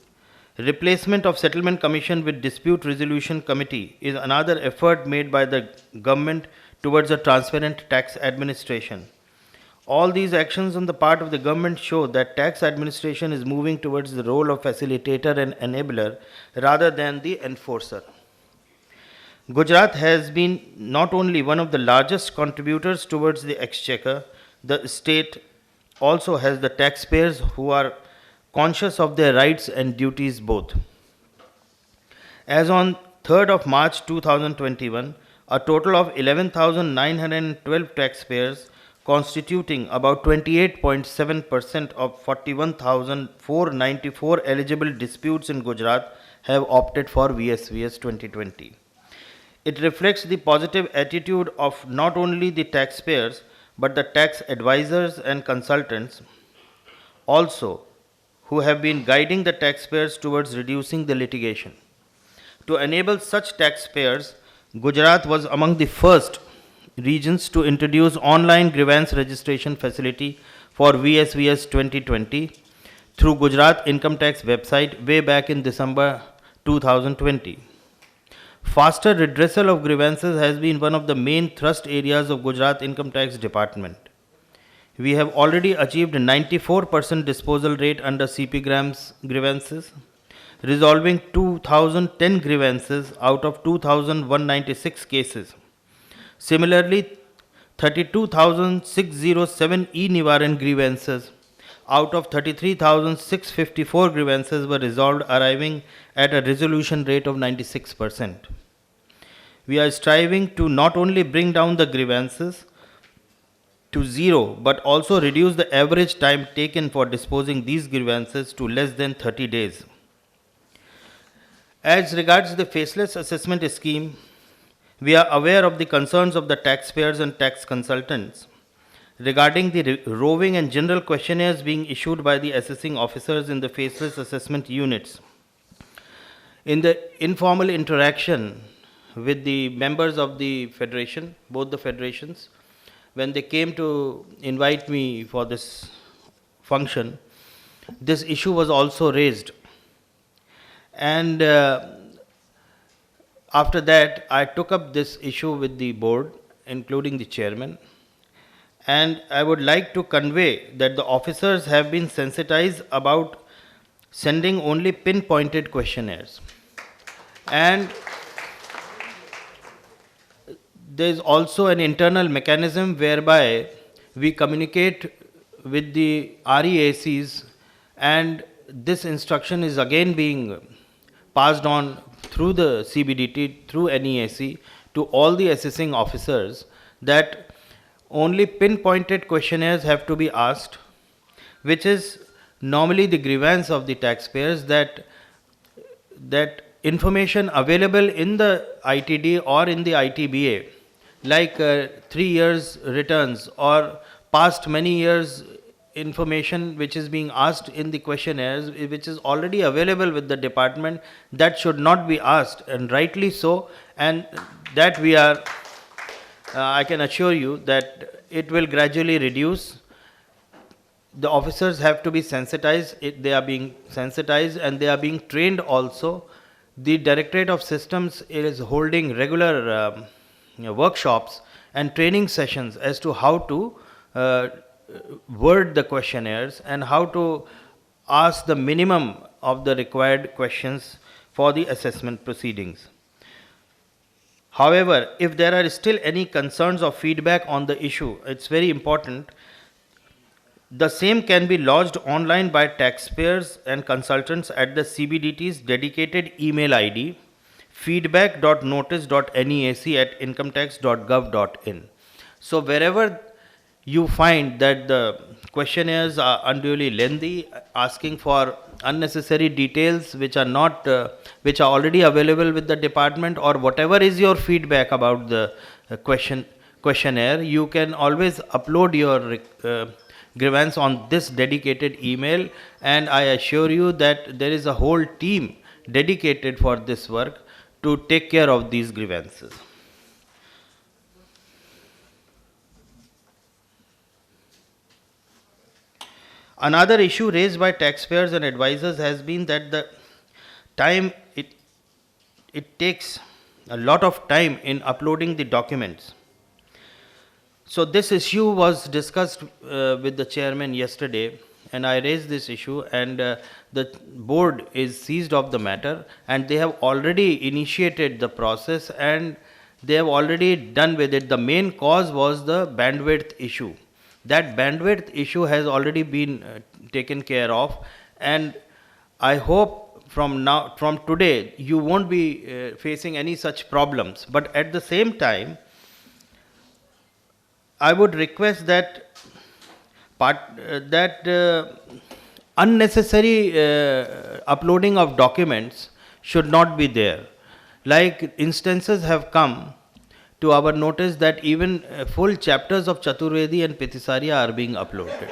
Replacement of Settlement Commission with Dispute Resolution Committee is another effort made by the government towards a transparent tax administration. All these actions on the part of the government show that tax administration is moving towards the role of facilitator and enabler rather than the enforcer. Gujarat has been not only one of the largest contributors towards the exchequer, the state also has the taxpayers who are conscious of their rights and duties both. As on 3rd of March 2021, a total of 11,912 taxpayers constituting about 28.7% of 41,494 eligible disputes in Gujarat have opted for VSVS 2020. It reflects the positive attitude of not only the taxpayers but the tax advisors and consultants also, who have been guiding the taxpayers towards reducing the litigation. To enable such taxpayers, Gujarat was among the first regions to introduce online grievance registration facility for VSVS 2020 through Gujarat Income Tax website way back in December 2020. Faster redressal of grievances has been one of the main thrust areas of Gujarat Income Tax Department. We have already achieved a 94% disposal rate under CP Graham's grievances, resolving 2,010 grievances out of 2,196 cases. Similarly, 32,607 e-Nivaran grievances out of 33,654 grievances were resolved, arriving at a resolution rate of 96%. We are striving to not only bring down the grievances to zero, but also reduce the average time taken for disposing these grievances to less than 30 days. As regards the faceless assessment scheme, we are aware of the concerns of the taxpayers and tax consultants regarding the roving and general questionnaires being issued by the assessing officers in the faceless assessment units. In the informal interaction with the members of the federation, both the federations, when they came to invite me for this function, this issue was also raised. And after that, I took up this issue with the board, including the chairman. And I would like to convey that the officers have been sensitized about sending only pinpointed questionnaires. And there is also an internal mechanism whereby we communicate with the REACs and this instruction is again being passed on through the CBDT, through NEAC, to all the assessing officers, that only pinpointed questionnaires have to be asked, which is normally the grievance of the taxpayers, that information available in the ITD or in the ITBA, like 3 years returns or past many years information which is being asked in the questionnaires, which is already available with the department, that should not be asked, and rightly so, and that we are, I can assure you that it will gradually reduce. The officers have to be sensitized, they are being sensitized and they are being trained also. The Directorate of Systems is holding regular workshops and training sessions as to how to word the questionnaires and how to ask the minimum of the required questions for the assessment proceedings. However, if there are still any concerns or feedback on the issue, it's very important. The same can be lodged online by taxpayers and consultants at the CBDT's dedicated email ID, feedback.notice.neac@incometax.gov.in. So wherever you find that the questionnaires are unduly lengthy, asking for unnecessary details which are not, which are already available with the department, or whatever is your feedback about the questionnaire, you can always upload your grievance on this dedicated email, and I assure you that there is a whole team dedicated for this work to take care of these grievances. Another issue raised by taxpayers and advisors has been that the time it takes a lot of time in uploading the documents. So this issue was discussed with the chairman yesterday, and I raised this issue, and the board is seized of the matter, and they have already initiated the process and they have already done with it. The main cause was the bandwidth issue. That bandwidth issue has already been taken care of, and I hope from today you won't be facing any such problems. But at the same time, I would request that unnecessary uploading of documents should not be there. Like instances have come to our notice that even full chapters of Chaturvedi and Pitisarya are being uploaded.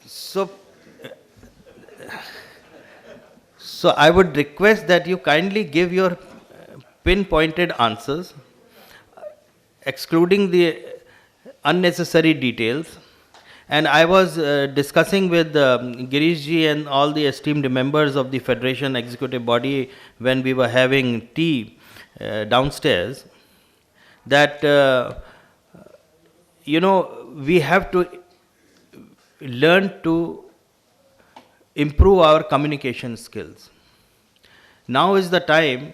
So I would request that you kindly give your pinpointed answers, excluding the unnecessary details. And I was discussing with Girish ji and all the esteemed members of the Federation Executive Body when we were having tea downstairs, that we have to learn to improve our communication skills. Now is the time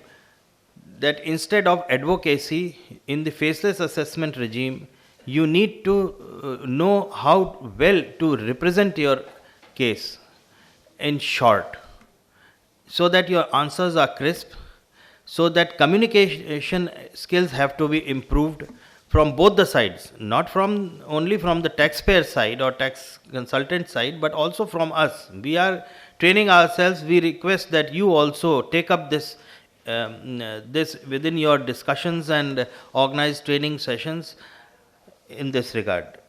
that instead of advocacy in the faceless assessment regime, you need to know how well to represent your case in short, so that your answers are crisp, so that communication skills have to be improved from both the sides, not only from the taxpayer side or tax consultant side, but also from us. We are training ourselves. We request that you also take up this within your discussions and organize training sessions in this regard.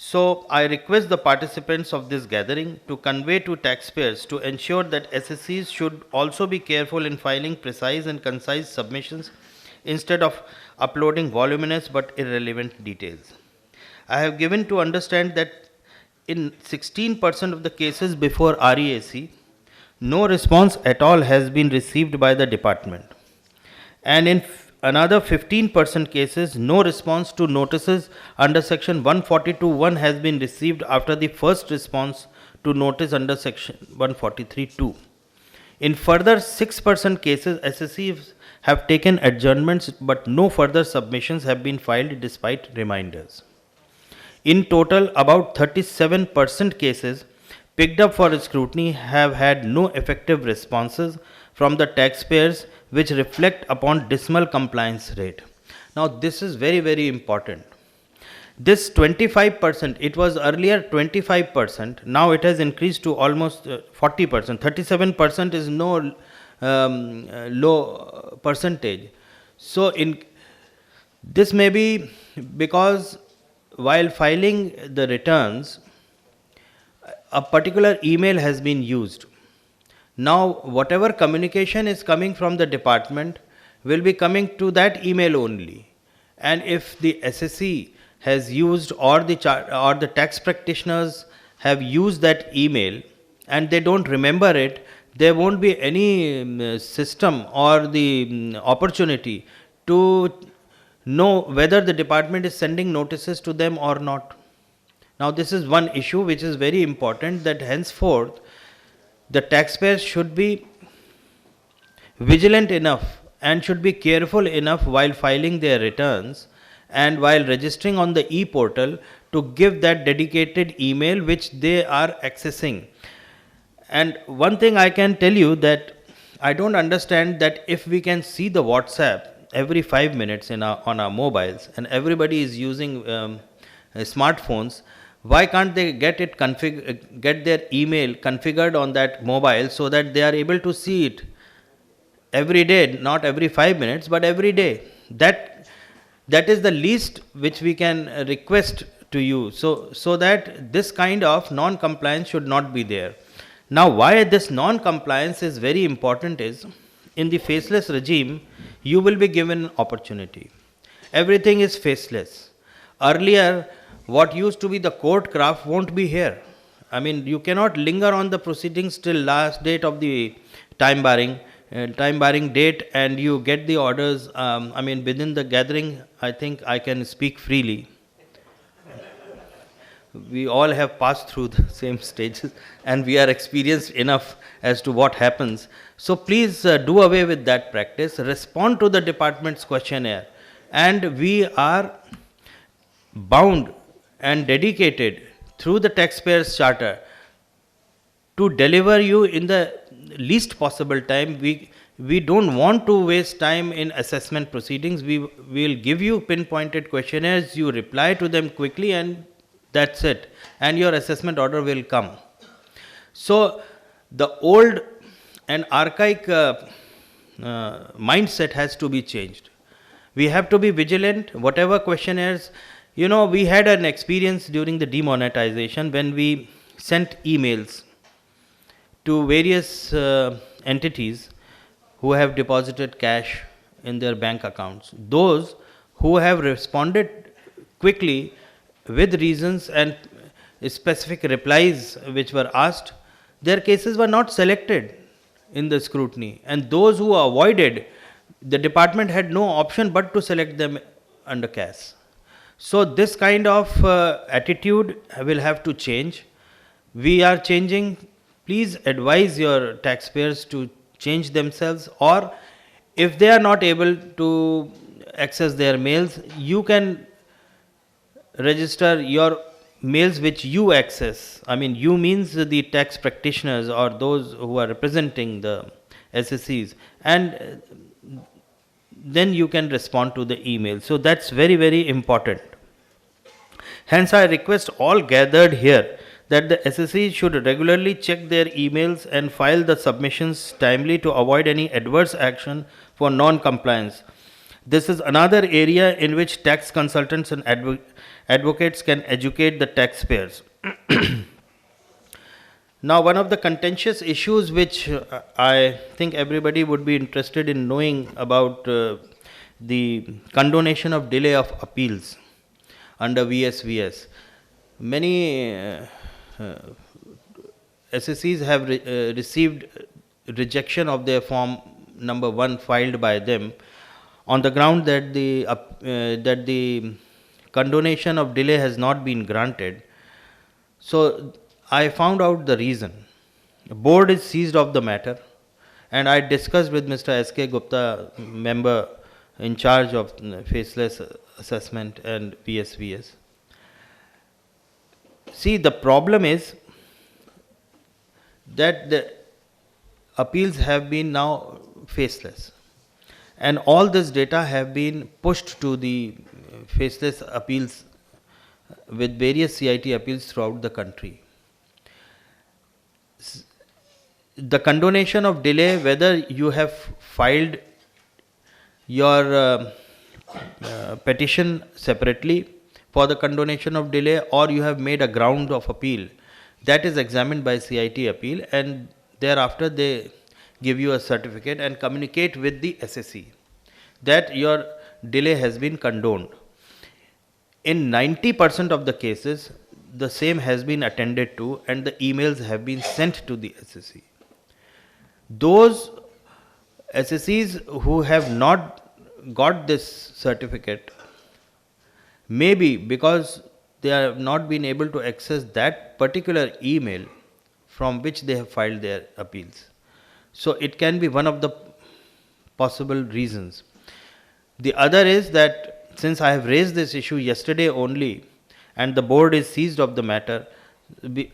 So I request the participants of this gathering to convey to taxpayers to ensure that SSCs should also be careful in filing precise and concise submissions instead of uploading voluminous but irrelevant details. I have given to understand that in 16% of the cases before REAC, no response at all has been received by the department. And in another 15% cases, no response to notices under section 142(1) has been received after the first response to notice under section 143(2). In further 6% cases, SSCs have taken adjournments, but no further submissions have been filed despite reminders. In total, about 37% cases picked up for scrutiny have had no effective responses from the taxpayers, which reflect upon dismal compliance rate. Now, this is very, very important. This 25%, it was earlier 25%, now it has increased to almost 40%. 37% is no low percentage. So, this may be because while filing the returns, a particular email has been used. Now, whatever communication is coming from the department will be coming to that email only. And if the SSE has used or the tax practitioners have used that email and they don't remember it, there won't be any system or the opportunity to know whether the department is sending notices to them or not. Now, this is one issue which is very important, that henceforth the taxpayers should be vigilant enough and should be careful enough while filing their returns and while registering on the e-portal to give that dedicated email which they are accessing. And one thing I can tell you, that I don't understand that if we can see the WhatsApp every 5 minutes on our mobiles and everybody is using smartphones, why can't they get their email configured on that mobile so that they are able to see it every day, not every 5 minutes, but every day? That is the least which we can request to you, so that this kind of non-compliance should not be there. Now, why this non-compliance is very important is, in the faceless regime, you will be given opportunity. Everything is faceless. Earlier, what used to be the court craft won't be here. I mean, you cannot linger on the proceedings till last date of the time barring date, and you get the orders. I mean, within the gathering, I think I can speak freely. We all have passed through the same stages and we are experienced enough as to what happens. So please do away with that practice. Respond to the department's questionnaire, and we are bound and dedicated through the taxpayers charter to deliver you in the least possible time. We don't want to waste time in assessment proceedings. We will give you pinpointed questionnaires, you reply to them quickly, and that's it, and your assessment order will come. So the old and archaic mindset has to be changed. We have to be vigilant. Whatever questionnaires, we had an experience during the demonetization when we sent emails to various entities who have deposited cash in their bank accounts. Those who have responded quickly with reasons and specific replies which were asked, their cases were not selected in the scrutiny, and those who avoided, the department had no option but to select them under CAS. So this kind of attitude will have to change. We are changing. Please advise your taxpayers to change themselves, or if they are not able to access their mails, you can register your mails which you access. I mean, you means the tax practitioners or those who are representing the SSEs, and then you can respond to the email. So that's very, very important. Hence, I request all gathered here that the SSEs should regularly check their emails and file the submissions timely to avoid any adverse action for non-compliance. This is another area in which tax consultants and advocates can educate the taxpayers. Now, one of the contentious issues which I think everybody would be interested in knowing about, the condonation of delay of appeals under VSVS. Many SSEs have received rejection of their form number 1 filed by them on the ground that the condonation of delay has not been granted. So I found out the reason. The board is seized of the matter, and I discussed with Mr. S.K. Gupta, member in charge of faceless assessment and VSVS. See, the problem is that the appeals have been now faceless, and all this data have been pushed to the faceless appeals with various CIT appeals throughout the country. The condonation of delay, whether you have filed your petition separately for the condonation of delay, or you have made a ground of appeal, that is examined by CIT appeal, and thereafter they give you a certificate and communicate with the SSE that your delay has been condoned. In 90% of the cases, the same has been attended to and the emails have been sent to the SSE. Those SSEs who have not got this certificate, maybe because they have not been able to access that particular email from which they have filed their appeals. So it can be one of the possible reasons. The other is that since I have raised this issue yesterday only and the board is seized of the matter,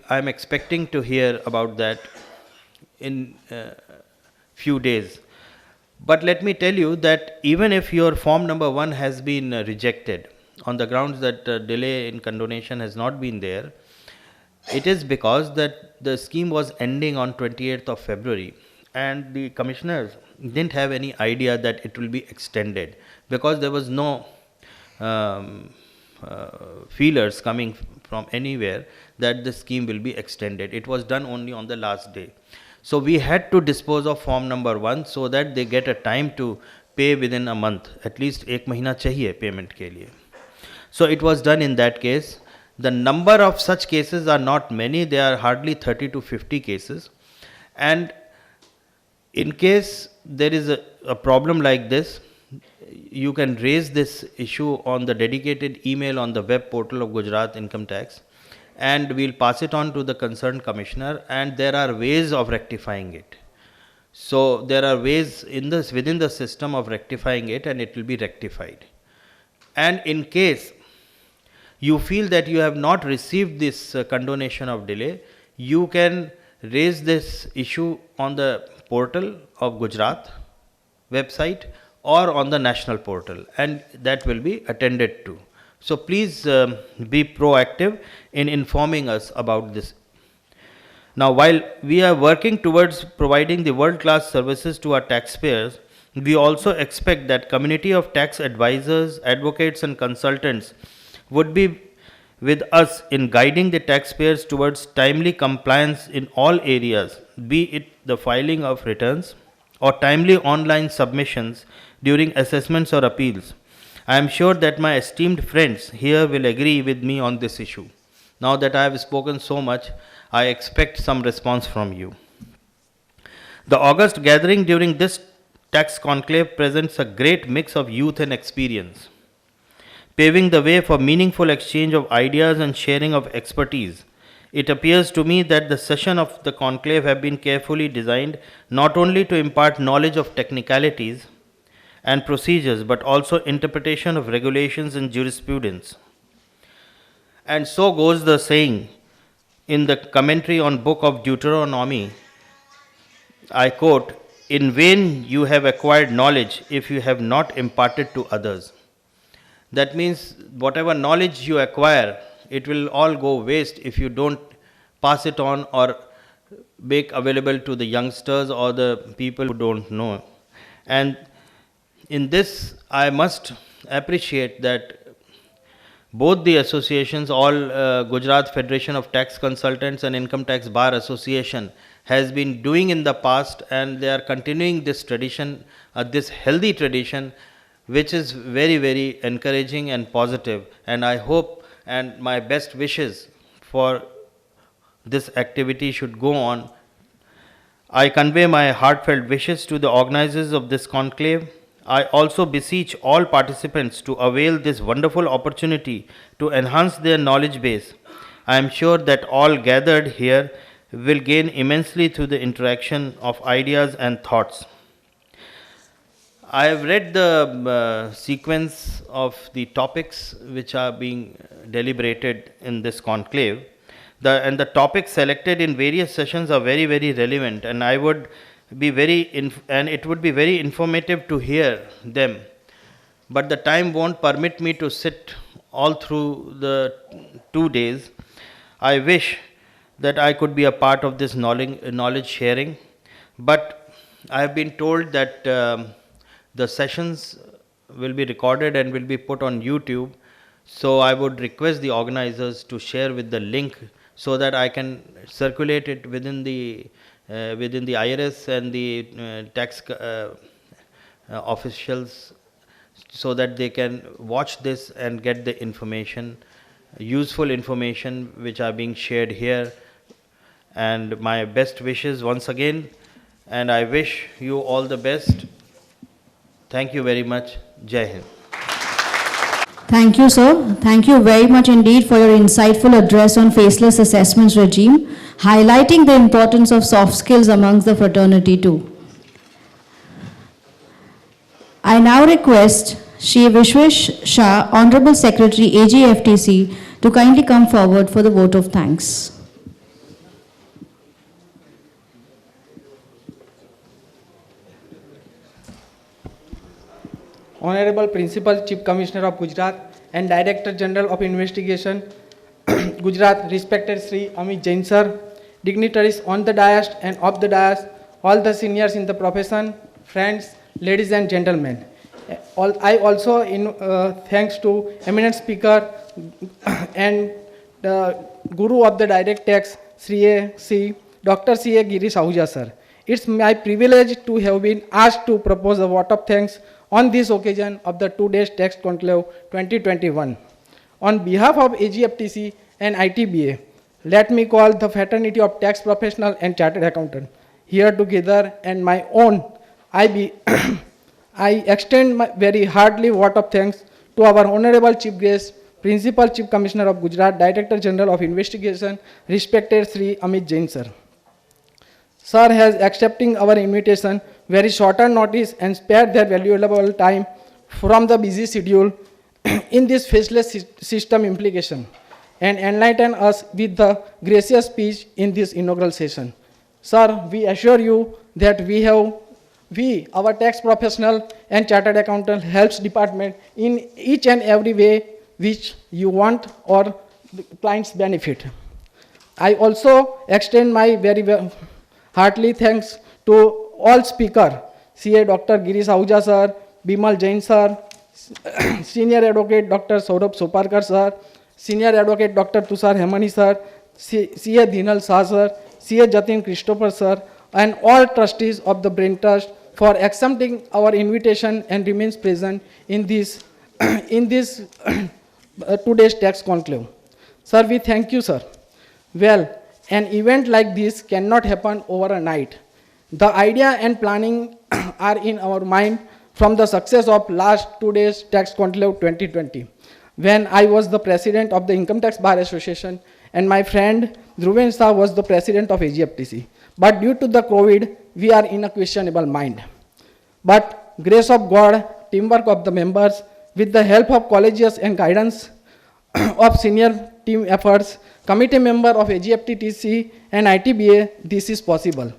I am expecting to hear about that in few days. But let me tell you that even if your form number 1 has been rejected on the grounds that delay in condonation has not been there, it is because that the scheme was ending on 28th of February and the commissioners didn't have any idea that it will be extended, because there was no feelers coming from anywhere that the scheme will be extended. It was done only on the last day. So we had to dispose of form number 1 so that they get a time to pay within a month. At least ek mahina chahiye payment ke liye. So it was done in that case. The number of such cases are not many. They are hardly 30 to 50 cases. And in case there is a problem like this, you can raise this issue on the dedicated email on the web portal of Gujarat Income Tax, and we'll pass it on to the concerned commissioner, and there are ways of rectifying it. So there are ways within the system of rectifying it, and it will be rectified. And in case you feel that you have not received this condonation of delay, you can raise this issue on the portal of Gujarat website or on the national portal, and that will be attended to. So please be proactive in informing us about this. Now, while we are working towards providing the world-class services to our taxpayers, we also expect that community of tax advisors, advocates and consultants would be with us in guiding the taxpayers towards timely compliance in all areas, be it the filing of returns or timely online submissions during assessments or appeals. I am sure that my esteemed friends here will agree with me on this issue. Now that I have spoken so much, I expect some response from you. The August gathering during this tax conclave presents a great mix of youth and experience, paving the way for meaningful exchange of ideas and sharing of expertise. It appears to me that the session of the conclave have been carefully designed not only to impart knowledge of technicalities and procedures, but also interpretation of regulations and jurisprudence. And so goes the saying in the commentary on Book of Deuteronomy, I quote, "In vain you have acquired knowledge if you have not imparted to others." That means whatever knowledge you acquire, it will all go waste if you don't pass it on or make available to the youngsters or the people who don't know. And in this, I must appreciate that both the associations, all Gujarat Federation of Tax Consultants and Income Tax Bar Association has been doing in the past, and they are continuing this tradition, this healthy tradition, which is very, very encouraging and positive. And I hope and my best wishes for this activity should go on. I convey my heartfelt wishes to the organizers of this conclave. I also beseech all participants to avail this wonderful opportunity to enhance their knowledge base. I am sure that all gathered here will gain immensely through the interaction of ideas and thoughts. I have read the sequence of the topics which are being deliberated in this conclave, And the topics selected in various sessions are very, very relevant, and I would be and it would be very informative to hear them. But the time won't permit me to sit all through the 2 days. I wish that I could be a part of this knowledge sharing, but I have been told that the sessions will be recorded and will be put on YouTube. So I would request the organizers to share with the link so that I can circulate it within the IRS and the tax officials, so that they can watch this and get the information, useful information which are being shared here. And my best wishes once again, and I wish you all the best. Thank you very much. Jai Hind. Thank you, sir. Thank you very much indeed for your insightful address on faceless assessments regime, highlighting the importance of soft skills amongst the fraternity too. I now request Shri Vishwesh Shah, Honorable Secretary, AGFTC, to kindly come forward for the vote of thanks. Honorable Principal Chief Commissioner of Gujarat and Director General of Investigation, Gujarat, respected Sri Amit Jain sir, dignitaries on the dais and off the dais, all the seniors in the profession, friends, ladies and gentlemen. I also thanks to eminent speaker and the Guru of the Direct Tax, Dr. C.A. Girish Ahuja sir. It's my privilege to have been asked to propose a vote of thanks on this occasion of the 2 days Tax Conclave 2021. On behalf of AGFTC and ITBA, let me call the fraternity of tax professional and chartered accountant here together, and my own, I extend my very heartily vote of thanks to our Honorable Chief Guest, Principal Chief Commissioner of Gujarat, Director General of Investigation, respected Sri Amit Jain sir. Sir has accepting our invitation very shorter notice and spared their valuable time from the busy schedule in this faceless system implication and enlighten us with the gracious speech in this inaugural session. Sir, we assure you that our tax professional and chartered accountant helps department in each and every way which you want or the client's benefit. I also extend my very heartily thanks to all speakers, CA Dr. Girish Ahuja sir, Bimal Jain sir, Senior Advocate Dr. Saurabh Soparkar sir, Senior Advocate Dr. Tushar Hemani sir, CA Dhinal Shah sir, CA Jatin Christopher sir, and all trustees of the Brain Trust for accepting our invitation and remains present in this 2 days tax conclave. Sir, we thank you, sir. Well, an event like this cannot happen over a night. The idea and planning are in our mind from the success of last 2 days tax conclave 2020, when I was the president of the Income Tax Bar Association and my friend Dhruven Shah was the president of AGFTC. But due to the COVID, we are in a questionable mind. But grace of God, teamwork of the members, with the help of collegians and guidance of senior team efforts, committee member of AGFTC and ITBA, this is possible.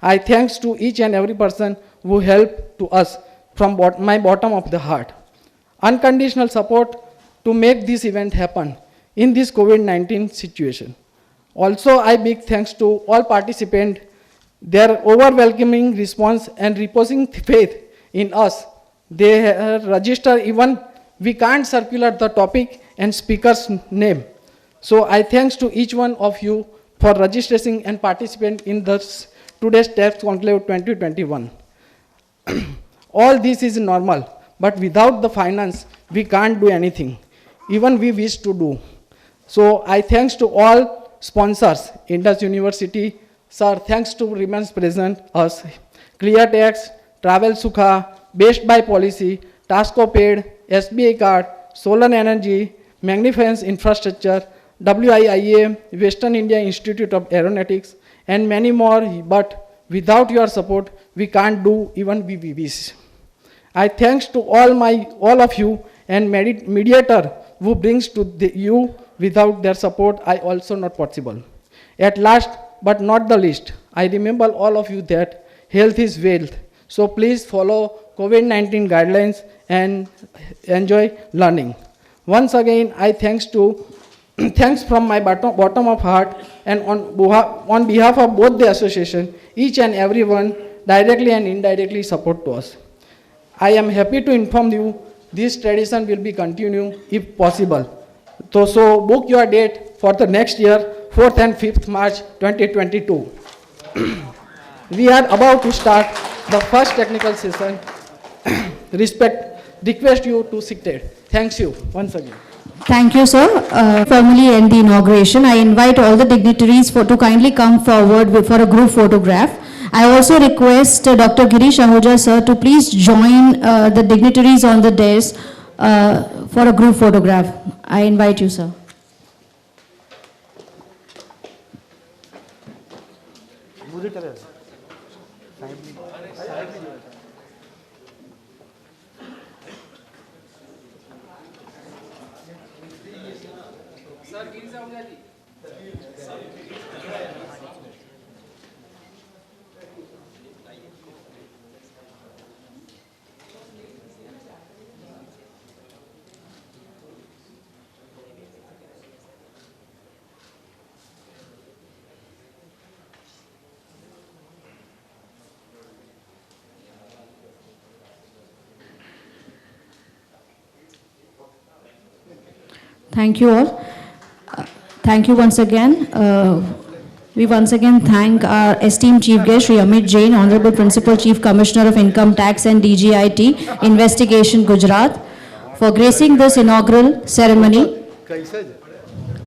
I thanks to each and every person who helped to us from my bottom of the heart. Unconditional support to make this event happen in this COVID-19 situation. Also, I big thanks to all participants, their overwhelming response and reposing faith in us. They register even we can't circulate the topic and speaker's name. So I thanks to each one of you for registering and participating in this today's Tax Conclave 2021. All this is normal, but without the finance, we can't do anything, even we wish to do. So I thanks to all sponsors, Indus University, sir, thanks to remains present us, Clear Tax, Travel Sukha, Best by Policy, Tasco Paid, SBI Card, Solar Energy, Magnificence Infrastructure, WIIA, Western India Institute of Aeronautics, and many more, but without your support, we can't do even we wish. I thanks to all of you and mediator who brings to you Without their support, I also not possible. At last, but not the least, I remember all of you that health is wealth. So please follow COVID-19 guidelines and enjoy learning. Once again, I thanks from my bottom of heart and on behalf of both the association, each and everyone directly and indirectly support to us. I am happy to inform you this tradition will be continued if possible. So book your date for the next year, 4th and 5th March 2022. We are about to start the first technical session. Request you to sit there. Thanks you once again. Thank you, sir. Formally end the inauguration. I invite all the dignitaries to kindly come forward for a group photograph. I also request Dr. Girish Ahuja, sir, to please join the dignitaries on the dais for a group photograph. I invite you, sir. Thank you all. Thank you once again. We once again thank our esteemed Chief Guest, Shri Amit Jain, Honorable Principal Chief Commissioner of Income Tax and DGIT, Investigation, Gujarat, for gracing this inaugural ceremony.